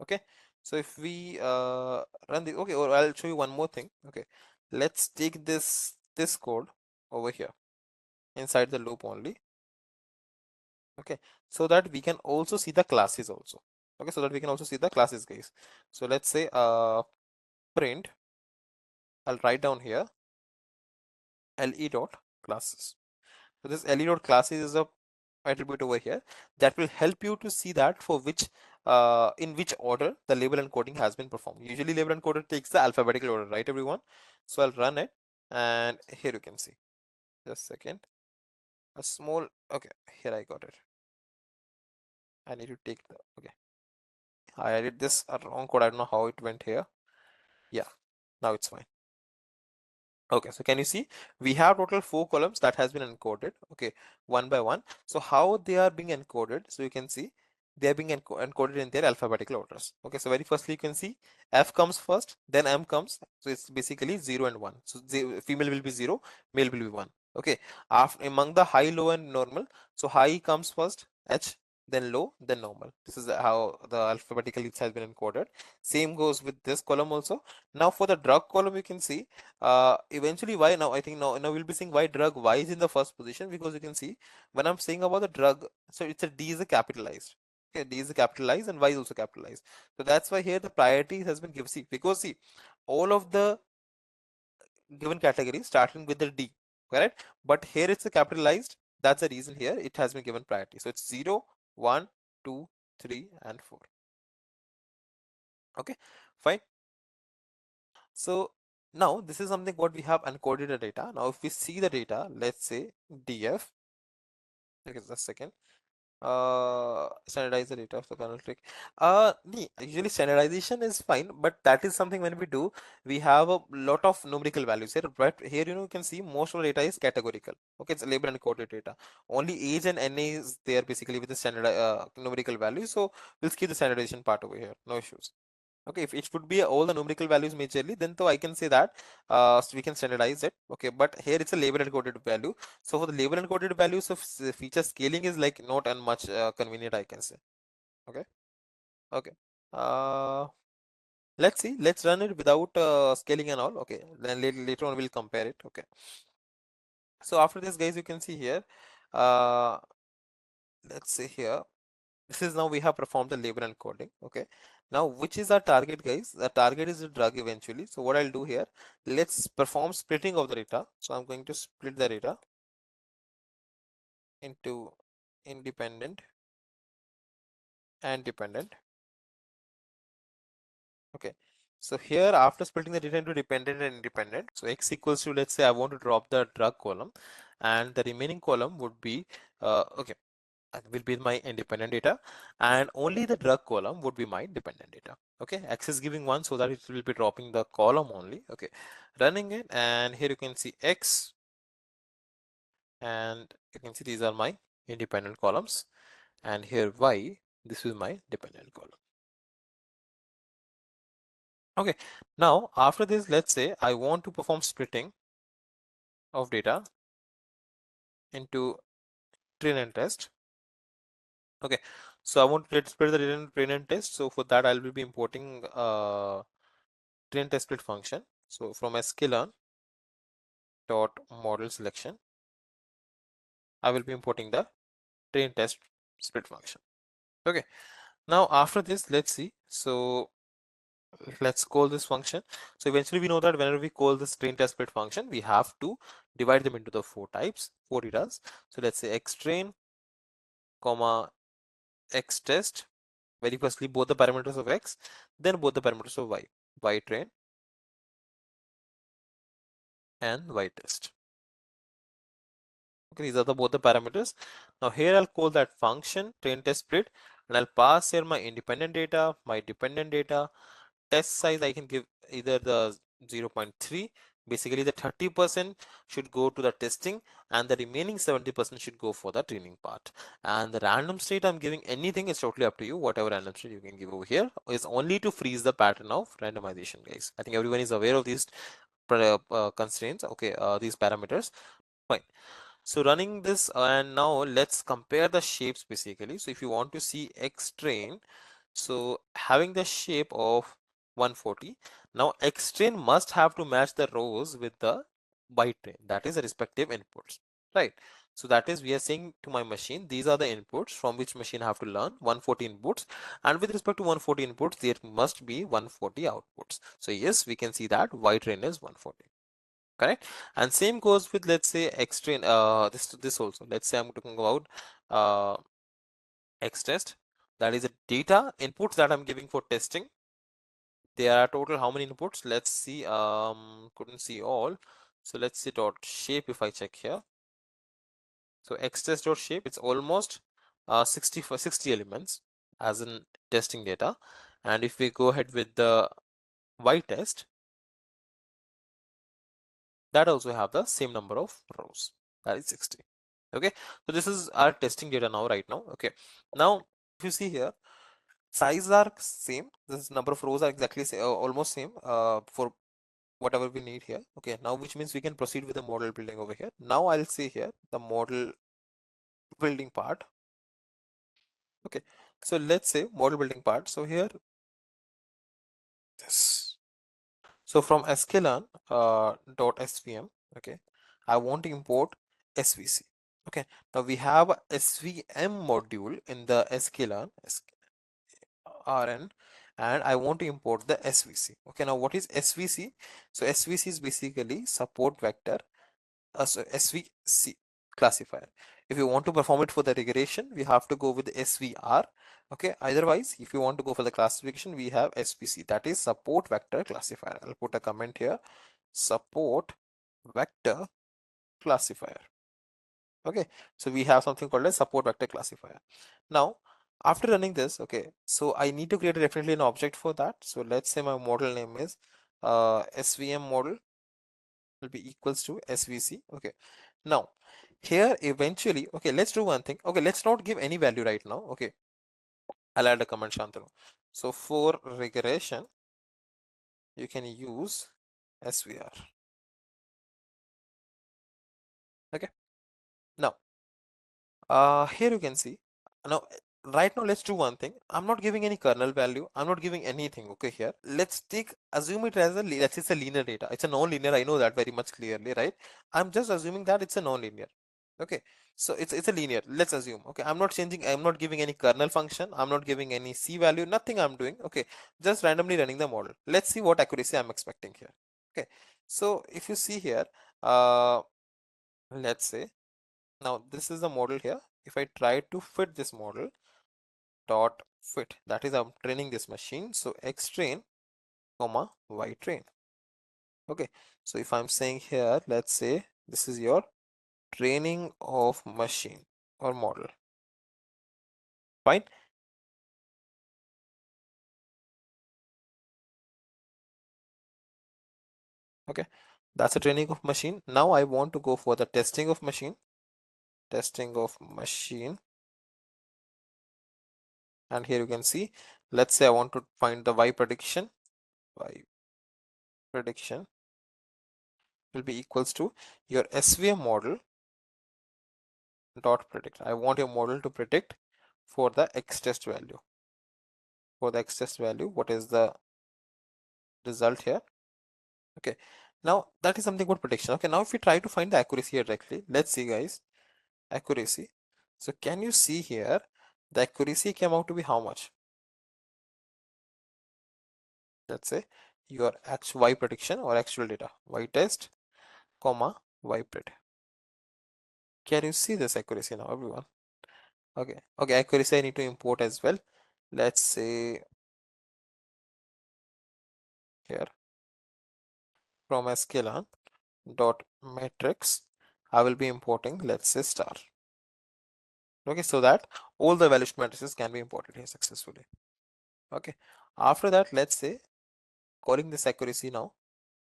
Okay, so if we run the, okay, or I'll show you one more thing. Okay, let's take this code over here inside the loop only. Okay, so that we can also see the classes also. Okay, so that we can also see the classes, guys. So let's say print, I'll write down here le dot classes. So this le dot classes is a attribute over here that will help you to see that for which in which order the label encoding has been performed. Usually label encoder takes the alphabetical order, right everyone? So I'll run it, and here you can see, just a second, a small, okay, here I got it. I need to take the, okay, I added this a wrong code, I don't know how it went here. Yeah, now it's fine. Okay, so can you see we have total 4 columns that has been encoded, okay, one by one. So how they are being encoded, so you can see they are being encoded in their alphabetical orders. Okay, so very firstly you can see F comes first, then M comes, so it's basically 0 and 1. So female will be 0, male will be 1. Okay, after among the high, low and normal, so high comes first, H, then low, then normal. This is how the alphabetical list has been encoded. Same goes with this column also. Now for the drug column, you can see eventually why now I think now we'll be seeing why drug Y is in the first position, because you can see when I'm saying about the drug, so it's a D is a capitalized. Okay, D is a capitalized and Y is also capitalized. So that's why here the priority has been given. See, because see, all of the given categories starting with the D, correct? But here it's a capitalized. That's the reason here it has been given priority. So it's 0, 1, 2, 3, and 4. Okay, fine. So now this is something what we have encoded the data. Now if we see the data, let's say df, okay, just a second, standardize the data of the kernel trick. Usually standardization is fine, but that is something when we do, we have a lot of numerical values here, but here you can see most of the data is categorical. Okay, it's label encoded data. Only age and NA is there basically with the standard numerical value. So we'll skip the standardization part over here, no issues. Okay, if it would be all the numerical values majorly, then though I can say that so we can standardize it. Okay, but here it's a label encoded value. So for the label encoded values of feature scaling is like not and much convenient, I can say. Okay, okay. Uh, let's see. Let's run it without scaling and all. Okay, then later on we'll compare it. Okay. So after this, guys, you can see here. Uh, let's say here. This is now we have performed the label encoding. Okay, now which is our target, guys? The target is the drug eventually. So what I'll do here, let's perform splitting of the data. So I'm going to split the data into independent and dependent. Okay, so here after splitting the data into dependent and independent, so x equals to, let's say I want to drop the drug column, and the remaining column would be okay, will be my independent data, and only the drug column would be my dependent data. Okay, x is giving 1, so that it will be dropping the column only. Okay, running it, and here you can see x, and you can see these are my independent columns, and here y, this is my dependent column. Okay, now after this, let's say I want to perform splitting of data into train and test. Okay, so I want to split the data into train and test. So for that, I'll be importing train test split function. So from sklearn dot model selection, I will be importing the train test split function. Okay, now after this, let's see. So let's call this function. So eventually we know that whenever we call this train test split function, we have to divide them into the 4 types, 4 datas. So let's say x train, comma x test. Very firstly, both the parameters of x, then both the parameters of y train and y test. Okay, these are both the parameters. Now here I'll call that function train test split, and I'll pass here my independent data, my dependent data. Test size I can give either the 0.3. Basically the 30% should go to the testing, and the remaining 70% should go for the training part. And the random state I'm giving anything is totally up to you. Whatever random state you can give over here is only to freeze the pattern of randomization, guys. I think everyone is aware of these constraints. Okay, these parameters. Fine. So running this, and now let's compare the shapes basically. So if you want to see X train, so having the shape of 140, now X train must have to match the rows with the Y train, that is the respective inputs, right? So that is, we are saying to my machine, these are the inputs from which machine I have to learn 140 inputs, and with respect to 140 inputs, there must be 140 outputs. So yes, we can see that y train is 140. Correct. And same goes with, let's say, x train. This also. Let's say I'm talking about x test. That is the data inputs that I'm giving for testing. There are total how many inputs? Let's see. Couldn't see all. So let's see dot shape if I check here. So xtest dot shape, it's almost 60 elements as in testing data. And if we go ahead with the y test, that also have the same number of rows, that is 60. Okay, so this is our testing data now, right now. Okay, now if you see here, size are same. This number of rows are exactly almost same for whatever we need here. Okay, now which means we can proceed with the model building over here. Now I'll see here the model building part. Okay, so let's say model building part. So here this. So from sklearn dot svm, okay, I want to import svc. Okay, now we have a svm module in the sklearn rn, and I want to import the svc. Okay, now what is svc? So svc is basically support vector, so svc classifier. If you want to perform it for the regression, we have to go with svr. Okay, otherwise if you want to go for the classification, we have svc, that is support vector classifier. I'll put a comment here, support vector classifier. Okay, so we have something called a support vector classifier. Now after running this, okay, so I need to create definitely an object for that. So let's say my model name is svm model will be equals to svc. Okay, now here eventually, okay, let's do one thing. Okay, let's not give any value right now. Okay, I'll add a comment, Shantanu. So for regression, you can use svr. Okay, now here you can see. Now right now let's do one thing. I'm not giving any kernel value, I'm not giving anything. Okay, here let's assume it as let's say it's a linear data. It's a non-linear, I know that very much clearly, right? I'm just assuming that it's a non-linear. Okay, so it's a linear, let's assume. Okay, I'm not changing, I'm not giving any kernel function, I'm not giving any c value, nothing I'm doing. Okay, just randomly running the model. Let's see what accuracy I'm expecting here. Okay, so if you see here, let's say now this is the model here. If I try to fit this model dot fit, that is I'm training this machine, so x train comma y train. Okay, so if I'm saying here, let's say this is your training of machine or model, fine. Okay, that's a training of machine. Now I want to go for the testing of machine, and here you can see, let's say I want to find the y prediction will be equals to your SVM model dot predict. I want your model to predict for the x test value. For the x test value, what is the result here? Okay, now that is something about prediction. Okay, now if we try to find the accuracy here directly, let's see guys, accuracy. So can you see here, the accuracy came out to be how much? Let's say your actual y prediction or actual data, y test comma y pred. Can you see this accuracy now, everyone? Okay, accuracy I need to import as well. Let's say here from sklearn dot matrix, I will be importing, let's say, star. Okay, so that all the evaluation matrices can be imported here successfully. Okay, after that, let's say calling this accuracy now,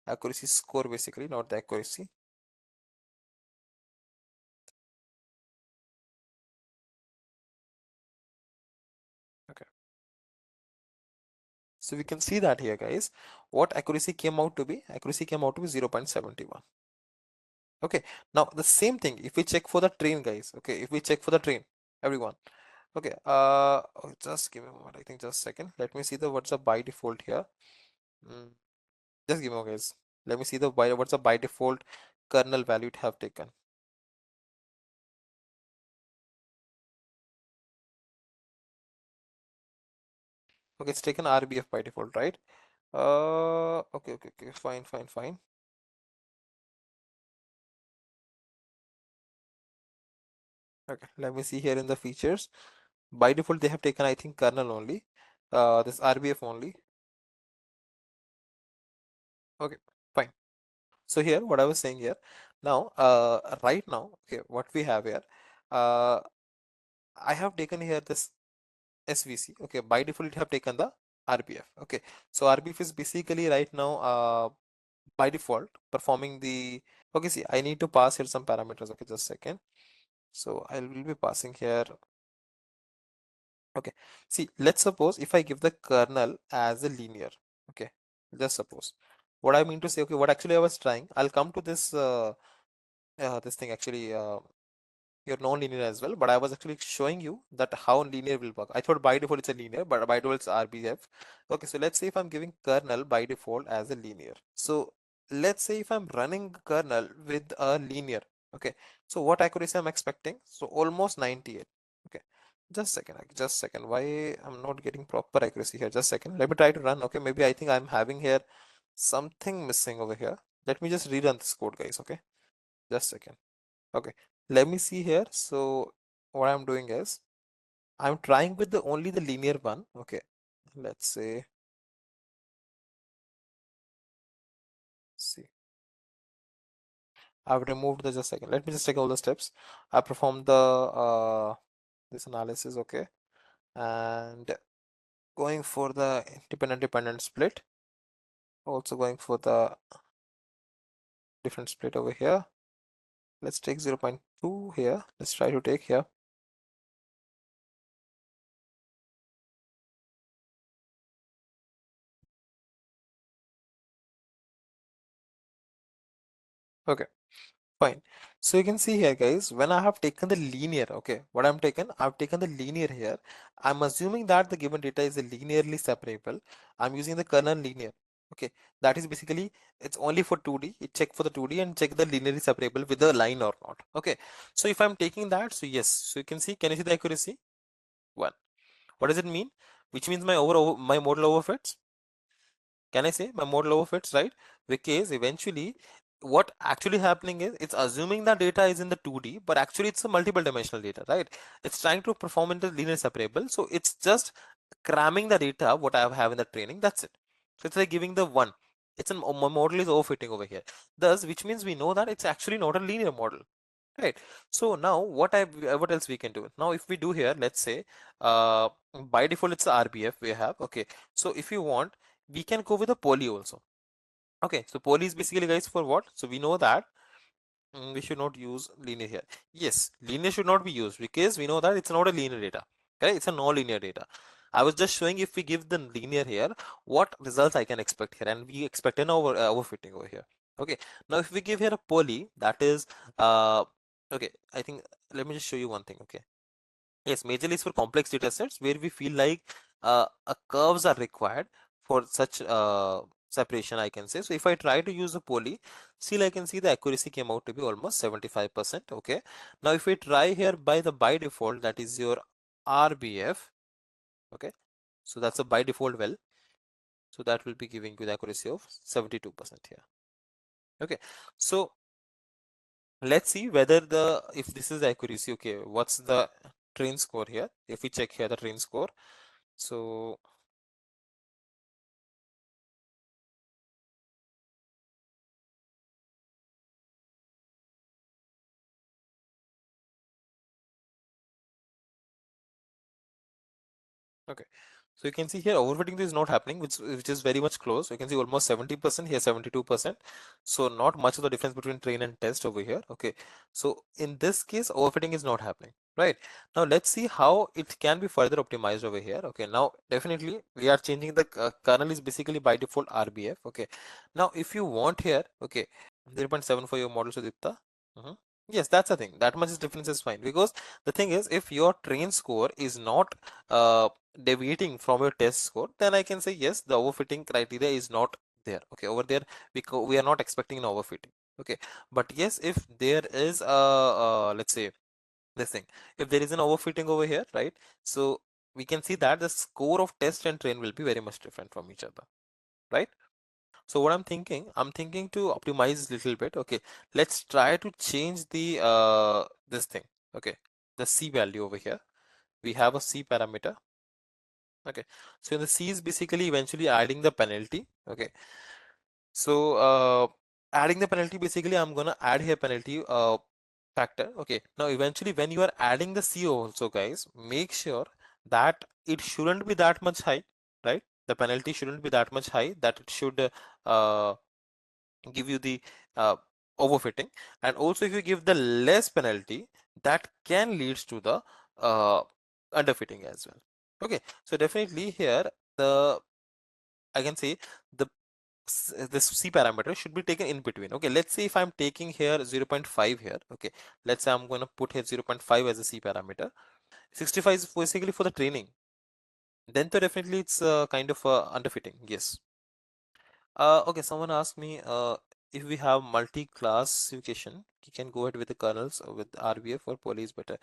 accuracy score basically, not the accuracy. Okay, so we can see that here guys, what accuracy came out to be, 0.71. Okay, now the same thing if we check for the train guys. Okay, if we check for the train, everyone. Okay, just give me a moment, I think just a second, let me see the what's the by default here. Just give me a moment guys, let me see the what's the by default kernel value it have taken. Okay, it's taken RBF by default, right? Okay, fine. Okay, let me see here in the features. By default, they have taken, I think, kernel only. This RBF only. Okay, fine. So here, what I was saying here, now, right now, okay, what we have here, uh, I have taken here this SVC. Okay, by default, it have taken the RBF. Okay, so RBF is basically right now, by default, performing the. Okay, see, I need to pass here some parameters. Okay, just a second. So I will be passing here. Okay, see, let's suppose if I give the kernel as a linear. Okay, just suppose. What I mean to say, okay, what actually I was trying, I'll come to this this thing actually, your non-linear as well, but I was actually showing you that how linear will work. I thought by default it's a linear, but by default it's RBF. Okay, so let's say if I'm giving kernel by default as a linear. So let's say if I'm running kernel with a linear, okay, so what accuracy I'm expecting? So almost 98. Okay, just second. Why I'm not getting proper accuracy here? Just second. Let me try to run. Okay, maybe I think I'm having here something missing over here. Let me just rerun this code, guys. Okay, just second. Okay, let me see here. So what I'm doing is I'm trying with the only the linear one. Okay, let's say, see, I've removed the, just second. Let me just take all the steps. I performed the this analysis. Okay, and going for the dependent split. Also going for the different split over here. Let's take 0.2 here. Let's try to take here. Okay. Fine. So you can see here, guys, when I have taken the linear, okay, what I'm taken, I've taken the linear here. I'm assuming that the given data is a linearly separable. I'm using the kernel linear. Okay, that is basically, it's only for 2D. It check for the 2D and check the linearly separable with the line or not. Okay, so if I'm taking that, so yes, so you can see, can you see the accuracy? 1. What does it mean? Which means my model overfits. Can I say my model overfits, right? Because eventually what actually happening is it's assuming the data is in the 2D, but actually it's a multiple dimensional data, right? It's trying to perform in the linear separable. So it's just cramming the data what I have in the training. That's it. So it's like giving the 1. It's my model is overfitting over here. Thus, which means we know that it's actually not a linear model. Right. So now what else we can do? Now if we do here, let's say by default it's the RBF we have. Okay. So if you want, we can go with a poly also. Okay. So poly is basically, guys, for what? So we know that we should not use linear here. Yes, linear should not be used because we know that it's not a linear data. Okay, it's a non-linear data. I was just showing if we give the linear here, what results I can expect here, and we expect an overfitting over here. Okay, now if we give here a poly, that is okay. I think let me just show you one thing. Okay, yes, majorly is for complex data sets where we feel like curves are required for such separation, I can say. So if I try to use a poly, still I can see the accuracy came out to be almost 75%. Okay. Now if we try here by the by default, that is your RBF. Okay. So that's a by default well. So that will be giving you the accuracy of 72% here. Okay. So let's see whether the, if this is accuracy, okay, what's the train score here? If we check here the train score. So okay, so you can see here overfitting is not happening, which is very much close. You can see almost 70% here, 72%. So not much of the difference between train and test over here. Okay, so in this case, overfitting is not happening. Right, now let's see how it can be further optimized over here. Okay, now definitely we are changing the kernel is basically by default RBF. Okay, now if you want here, okay, 0.7 for your model, Sudipta. Yes, that's the thing. That much is difference is fine, because the thing is, if your train score is not deviating from your test score, then I can say yes, the overfitting criteria is not there. Okay, over there we are not expecting an overfitting. Okay, but yes, if there is a let's say this thing, if there is an overfitting over here, right? So we can see that the score of test and train will be very much different from each other, right? So what I'm thinking to optimize a little bit. Okay, let's try to change the this thing. Okay, the C value over here. We have a C parameter. Okay, so the C is basically eventually adding the penalty. Okay, so adding the penalty, basically I'm gonna add here penalty factor. Okay, now eventually when you are adding the C also, guys, make sure that it shouldn't be that much high, right? The penalty shouldn't be that much high that it should give you the uh, overfitting. And also if you give the less penalty, that can leads to the uh, underfitting as well. Okay, so definitely here the I can say the this C parameter should be taken in between. Okay, let's say if I'm taking here 0.5 here. Okay, let's say I'm going to put here 0.5 as a C parameter. 65 is basically for the training. Then so definitely it's kind of underfitting. Yes. Okay, someone asked me if we have multi-classification, you can go ahead with the kernels or with RBF or poly is better.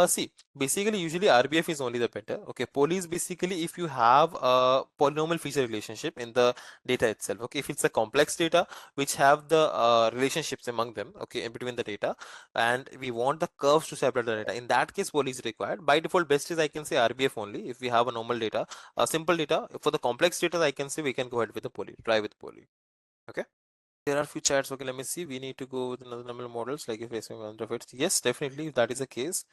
See, basically, usually RBF is only the better. Okay, poly is basically if you have a polynomial feature relationship in the data itself. Okay, if it's a complex data which have the relationships among them, okay, in between the data, and we want the curves to separate the data. In that case, poly is required. By default, best is I can say RBF only if we have a normal data. Simple data. For the complex data, I can say we can go ahead with the poly, try with poly. Okay. There are few chats. Okay, let me see. We need to go with another number of models, like if SVM of it. Yes, definitely. If that is the case,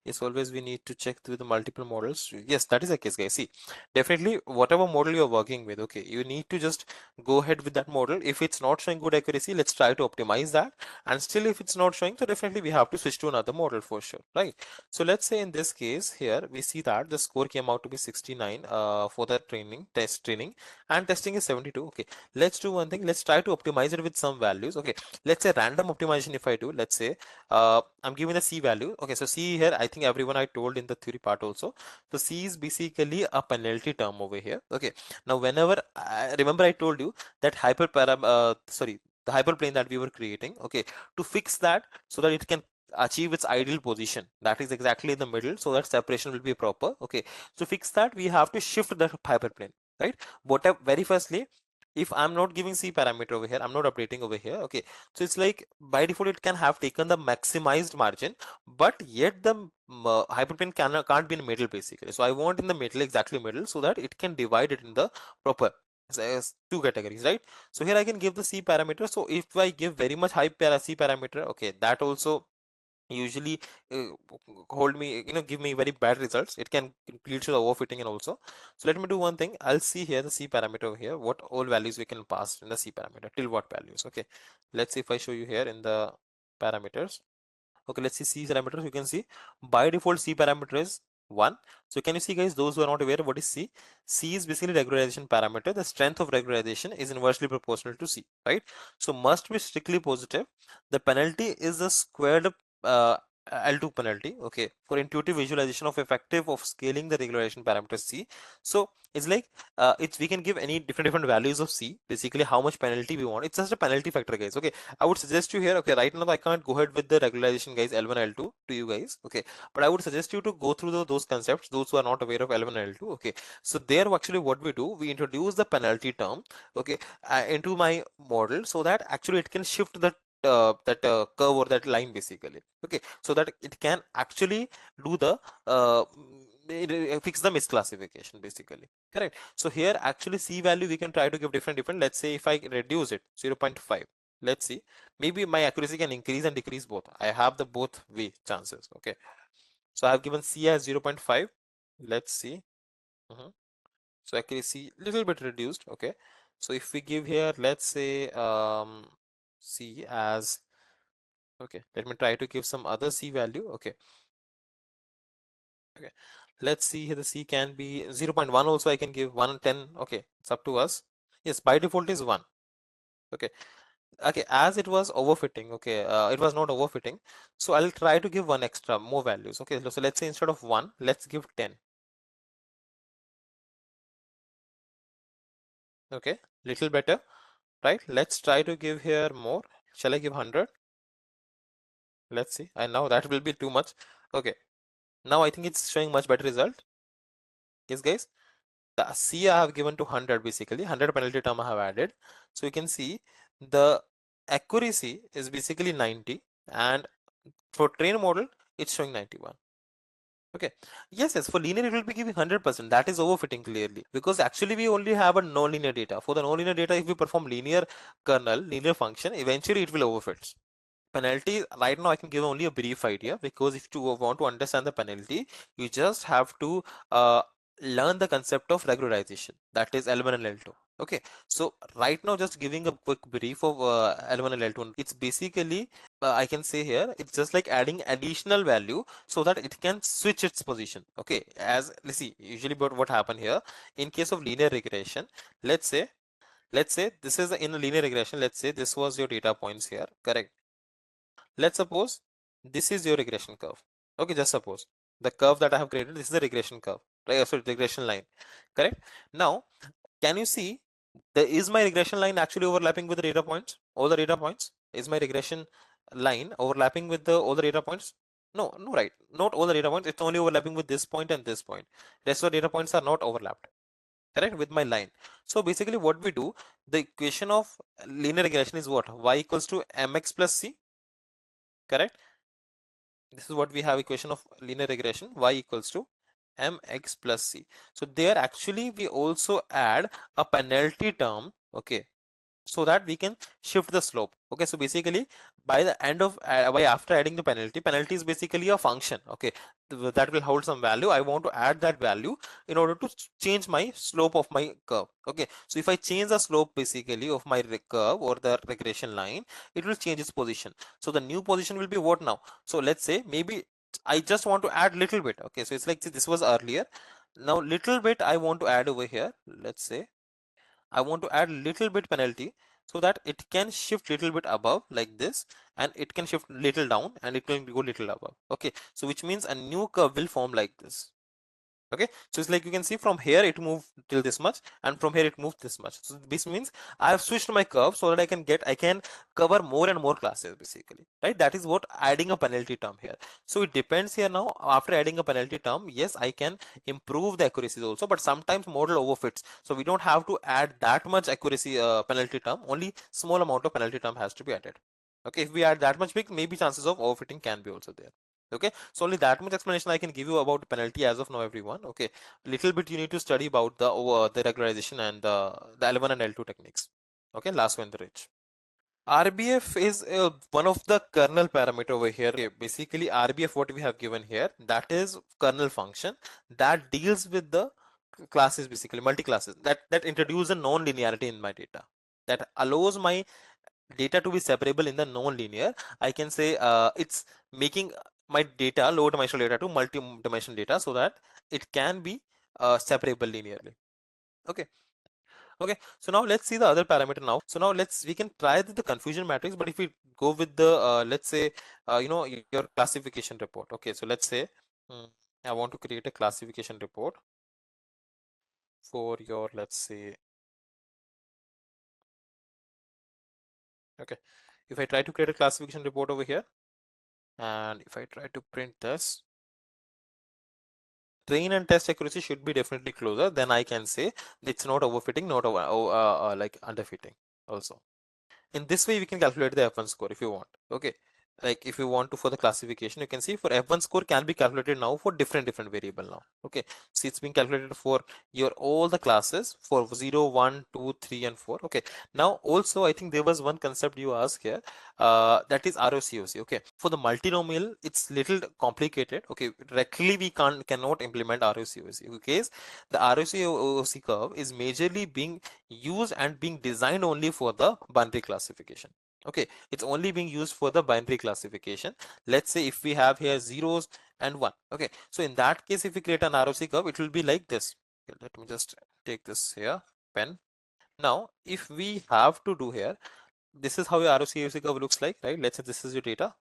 yes, always we need to check with the multiple models. Yes, that is the case, guys. See, definitely whatever model you're working with, okay, you need to just go ahead with that model. If it's not showing good accuracy, let's try to optimize that. And still, if it's not showing, so definitely we have to switch to another model for sure, right? So let's say in this case here, we see that the score came out to be 69 for the test training, and testing is 72. Okay, let's do one thing. Let's try to optimize it with some values. Okay, let's say random optimization. If I do, let's say I'm giving the C value. Okay, so C here, I think everyone I told in the theory part also. So C is basically a penalty term over here. Okay, now whenever I remember I told you that the hyperplane that we were creating. Okay, to fix that so that it can achieve its ideal position, that is exactly in the middle, so that separation will be proper. Okay, to fix that we have to shift the hyperplane, right? Whatever, very firstly, if I'm not giving C parameter over here, I'm not updating over here. Okay, so it's like by default it can have taken the maximized margin, but yet the hyperplane can't be in the middle basically. So I want in the middle, exactly middle, so that it can divide it in the proper as two categories, right? So here I can give the C parameter. So if I give very much high C parameter, okay, that also usually uh, hold me, give me very bad results. It can lead to the overfitting. And also, so let me do one thing. I'll see here the C parameter over here, what all values we can pass in the C parameter, till what values. Okay, let's see if I show you here in the parameters. Okay, let's see C parameters. You can see by default C parameter is 1. So can you see, guys, those who are not aware of what is C? C is basically regularization parameter. The strength of regularization is inversely proportional to C, right? So must be strictly positive. The penalty is the squared uh, L2 penalty. Okay, for intuitive visualization of effective of scaling the regularization parameter C. So it's like we can give any different values of C, basically how much penalty we want. It's just a penalty factor, guys. Okay, I would suggest you here. Okay, right now I can't go ahead with the regularization, guys, L1 L2 to you guys. Okay, but I would suggest you to go through those concepts, those who are not aware of L1 L2. Okay, so there actually what we do, we introduce the penalty term, okay, into my model, so that actually it can shift that curve or that line basically. Okay, so that it can actually do the fix the misclassification basically. Correct. So here actually C value we can try to give different. Let's say if I reduce it 0.5, let's see, maybe my accuracy can increase and decrease both. I have the both way chances. Okay, so I have given C as 0.5. Let's see. So accuracy little bit reduced. Okay, so if we give here, let's say C as, okay, let me try to give some other C value. Okay, okay, let's see here, the C can be 0.1 also. I can give 110. Okay, it's up to us. Yes, by default is 1. Okay, okay, as it was overfitting. Okay, it was not overfitting, so I'll try to give one extra more values. Okay, so let's say instead of 1, let's give 10. Okay, little better, right? Let's try to give here more. Shall I give 100? Let's see. And now that will be too much. Okay, now I think it's showing much better result. Yes, guys. The C I have given to 100 basically, 100 penalty term I have added. So you can see the accuracy is basically 90, and for train model it's showing 91. Okay. Yes, for linear it will be giving 100%. That is overfitting clearly, because actually we only have a non-linear data. For the non-linear data, if we perform linear kernel, linear function, eventually it will overfit. Penalty, right now I can give only a brief idea, because if you want to understand the penalty, you just have to learn the concept of regularization, that is L1 and L2. Okay, so right now just giving a quick brief of L1 and L2. It's basically I can say here it's just like adding additional value so that it can switch its position. Okay, as let's see usually, but what happen here in case of linear regression, let's say this is in a linear regression, let's say this was your data points here, correct? Let's suppose this is your regression curve. Okay, just suppose the curve that I have created, this is the regression curve, right? So regression line, correct? Now, can you see is my regression line actually overlapping with the data points? All the data points? Is my regression line overlapping with all the data points? No, no, right. Not all the data points. It's only overlapping with this point and this point. Rest of the data points are not overlapped, correct, with my line. So basically what we do, the equation of linear regression is what? Y equals to mx plus c, correct? This is what we have, equation of linear regression, y equals to mx plus c. So there actually we also add a penalty term, okay, so that we can shift the slope. Okay, so basically by the end of by after adding the penalty is basically a function, okay, that will hold some value. I want to add that value in order to change my slope of my curve. Okay, so if I change the slope basically of my curve or the regression line, it will change its position. So the new position will be what now? So let's say maybe I just want to add little bit. Okay, so it's like this was earlier, now little bit I want to add over here. Let's say I want to add little bit penalty so that it can shift little bit above like this, and it can shift little down and it can go little above. Okay, so which means a new curve will form like this. Okay, so it's like you can see from here it moved till this much, and from here it moved this much. So this means I have switched my curve so that I can cover more and more classes basically, right? That is what adding a penalty term here. So it depends here now. After adding a penalty term, yes, I can improve the accuracies also, but sometimes model overfits, so we don't have to add that much accuracy penalty term. Only small amount of penalty term has to be added. Okay, if we add that much big, maybe chances of overfitting can be also there. Okay, so only that much explanation I can give you about penalty as of now, everyone. Okay, little bit you need to study about the regularization and the L1 and L2 techniques. Okay, last one, the rich. RBF is one of the kernel parameter over here. Okay, basically RBF what we have given here, that is kernel function that deals with the classes, basically multi classes that introduce a non-linearity in my data, that allows my data to be separable in the non-linear. I can say it's making my data, low dimensional data to multi-dimensional data, so that it can be separable linearly. Okay, okay, so now let's see the other parameter now. So now we can try the confusion matrix, but if we go with the let's say your classification report. Okay, so let's say I want to create a classification report for your, let's say, okay, if I try to create a classification report over here, and if I try to print this, train and test accuracy should be definitely closer, then I can say it's not overfitting, not over, like underfitting also. In this way we can calculate the F1 score if you want. Okay, like if you want to, for the classification, you can see for F1 score can be calculated now for different variable now. Okay, see, it's being calculated for your all the classes for 0, 1, 2, 3 and 4. Okay, now also I think there was one concept you asked here, that is ROCOC. Okay, for the multinomial it's little complicated. Okay, directly we cannot implement ROCOC because the ROCOC curve is majorly being used and being designed only for the binary classification. Okay, it's only being used for the binary classification. Let's say if we have here zeros and 1. Okay, so in that case if we create an ROC curve, it will be like this. Okay, let me just take this here, pen. Now if we have to do here, this is how your ROC curve looks like, right? Let's say this is your data,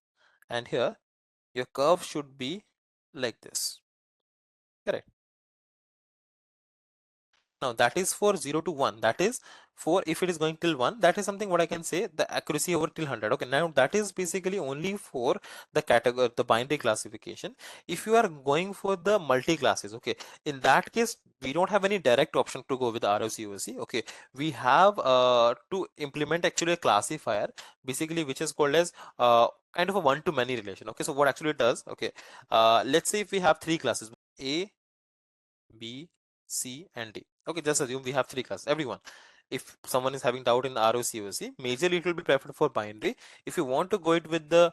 and here your curve should be like this, correct? Now that is for 0 to 1, that is 4 if it is going till 1, that is something what I can say the accuracy over till 100. Okay, now that is basically only for the category, the binary classification. If you are going for the multi classes, okay, in that case we don't have any direct option to go with the ROC. Okay, we have to implement actually a classifier basically which is called as kind of a one to many relation. Okay, so what actually it does, okay, let's say if we have three classes A, B, C, and D. Okay, just assume we have three classes. Everyone, if someone is having doubt in ROC, majorly it will be preferred for binary. If you want to go it with the,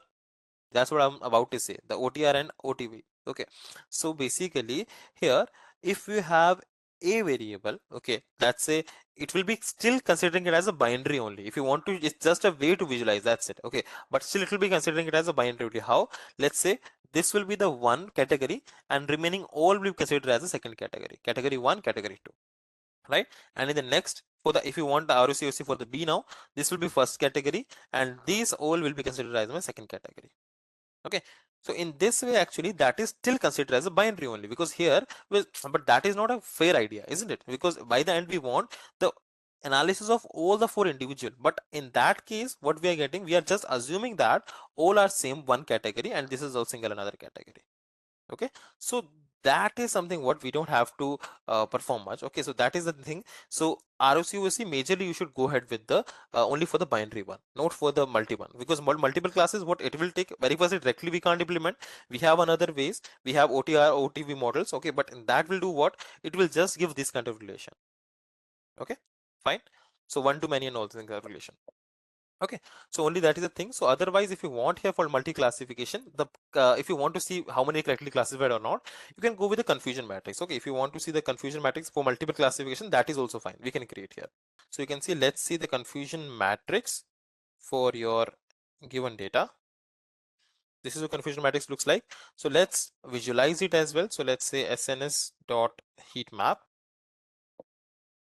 that's what I'm about to say, the OTR and OTV. Okay, so basically here, if you have a variable, okay, let's say it will be still considering it as a binary only. If you want to, it's just a way to visualize, that's it. Okay, but still it will be considering it as a binary only. How? Let's say this will be the one category and remaining all will be considered as a second category, category 1, category 2, right? And in the next, for the, if you want the ROC for the B now, this will be first category and these all will be considered as my second category. Okay, so in this way actually that is still considered as a binary only, because here but that is not a fair idea, isn't it? Because by the end we want the analysis of all the four individual, but in that case what we are getting, we are just assuming that all are same one category and this is also single another category. Okay, so that is something what we don't have to perform much. Okay, so that is the thing. So ROC majorly you should go ahead with the only for the binary one, not for the multi one, because multiple classes what it will take, very first directly we can't implement. We have another ways, we have OTR OTV models. Okay, but in that will do what, it will just give this kind of relation. Okay, fine. So one to many and all things are relation. Okay, so only that is the thing. So otherwise, if you want here for multi-classification, the if you want to see how many correctly classified or not, you can go with the confusion matrix. Okay, if you want to see the confusion matrix for multiple classification, that is also fine. We can create here. So you can see, let's see the confusion matrix for your given data. This is what confusion matrix looks like. So let's visualize it as well. So let's say SNS dot heat map,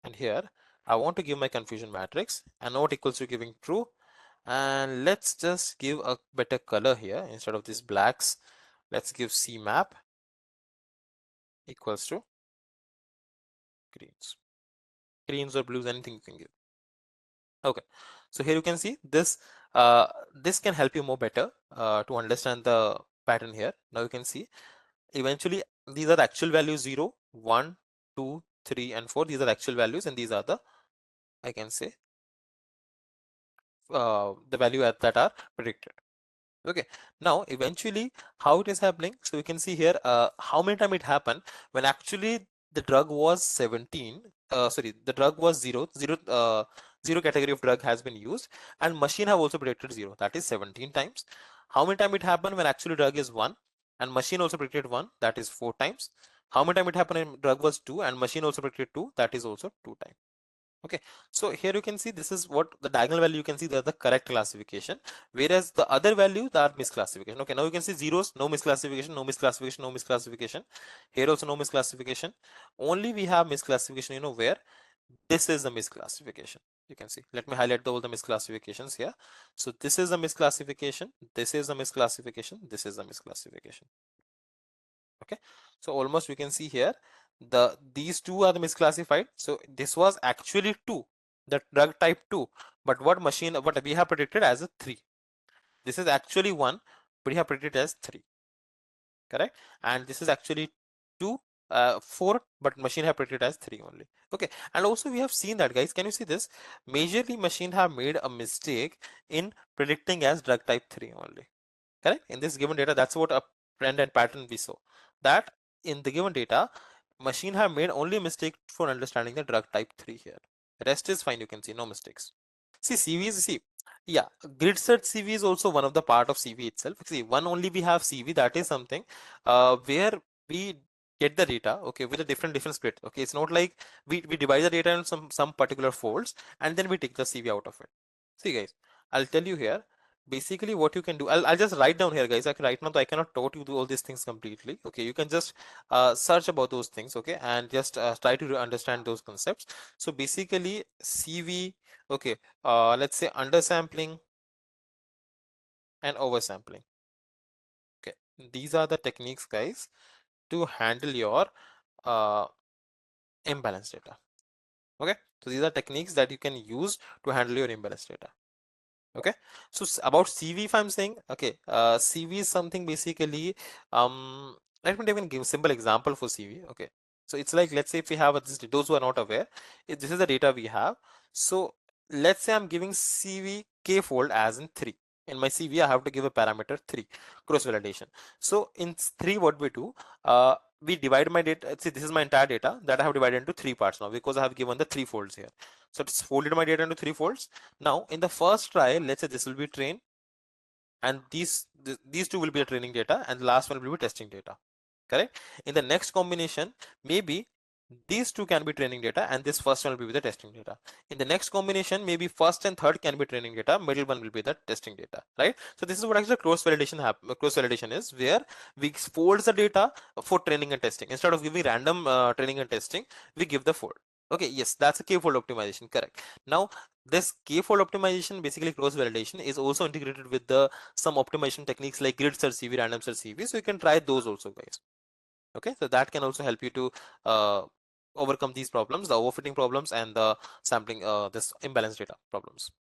and here I want to give my confusion matrix and not equals to giving true. And let's just give a better color here. Instead of these blacks, let's give C map equals to greens or blues, anything you can give. Okay, so here you can see this this can help you more better to understand the pattern here. Now you can see eventually these are the actual values 0, 1, 2, 3, and 4. These are actual values and these are the, I can say, the value that are predicted. Okay, now eventually how it is happening, so you can see here how many time it happened when actually the drug was 17, sorry, the drug was 0 category of drug has been used and machine have also predicted 0, that is 17 times. How many time it happened when actually drug is 1 and machine also predicted 1, that is 4 times. How many time it happened when drug was 2 and machine also predicted 2, that is also 2 times. Okay, so here you can see this is what the diagonal value, you can see the correct classification, whereas the other value are misclassification. Okay, now you can see zeros, no misclassification, no misclassification, no misclassification. Here also no misclassification. Only we have misclassification, you know, where this is the misclassification. You can see, let me highlight all the misclassifications here. So this is the misclassification, this is the misclassification, this is the misclassification. Okay, so almost we can see here these two are the misclassified. So this was actually 2, the drug type 2, but what we have predicted as a 3. This is actually 1, but we have predicted as 3, correct? And this is actually 2, 4, but machine have predicted as 3 only. Okay, and also we have seen that, guys, can you see this? Majorly machine have made a mistake in predicting as drug type 3 only. Correct? In this given data, that's what a trend and pattern we saw. That in the given data, machine have made only a mistake for understanding the drug type 3 here. Rest is fine, you can see no mistakes. See, yeah, grid search CV is also one of the part of CV itself. See, one only we have CV, that is something where we get the data, okay, with a different split. Okay, it's not like we divide the data in some particular folds and then we take the CV out of it. See, guys, I'll tell you here. Basically, what you can do, I'll just write down here, guys. Like right now, I cannot taught you all these things completely. Okay, you can just search about those things, okay, and just try to understand those concepts. So basically, CV, okay, let's say undersampling and oversampling. Okay, these are the techniques, guys, to handle your uh, imbalanced data. Okay, So these are techniques that you can use to handle your imbalanced data. Okay, so about CV, if I'm saying, okay, CV is something basically, let me even give a simple example for CV. Okay, so it's like, let's say if we have this, those who are not aware, if this is the data we have. So let's say I'm giving CV k fold as in 3. In my CV, I have to give a parameter 3, cross validation. So in 3, what we do, we divide my data. See, this is my entire data that I have divided into 3 parts now, because I have given the 3 folds here. So it's folded my data into 3 folds. Now in the first try, let's say this will be train, and these two will be the training data, and the last one will be testing data. Correct? In the next combination, maybe these two can be training data, and this first one will be the testing data. In the next combination, maybe first and third can be training data, middle one will be the testing data, right? So this is what actually cross validation is, where we fold the data for training and testing. Instead of giving random training and testing, we give the fold. Okay, yes, that's a k-fold optimization, correct. Now this k-fold optimization, basically cross validation, is also integrated with the some optimization techniques like grid search CV, random search CV. So you can try those also, guys. Okay, so that can also help you to overcome these problems, the overfitting problems and the sampling, this imbalanced data problems.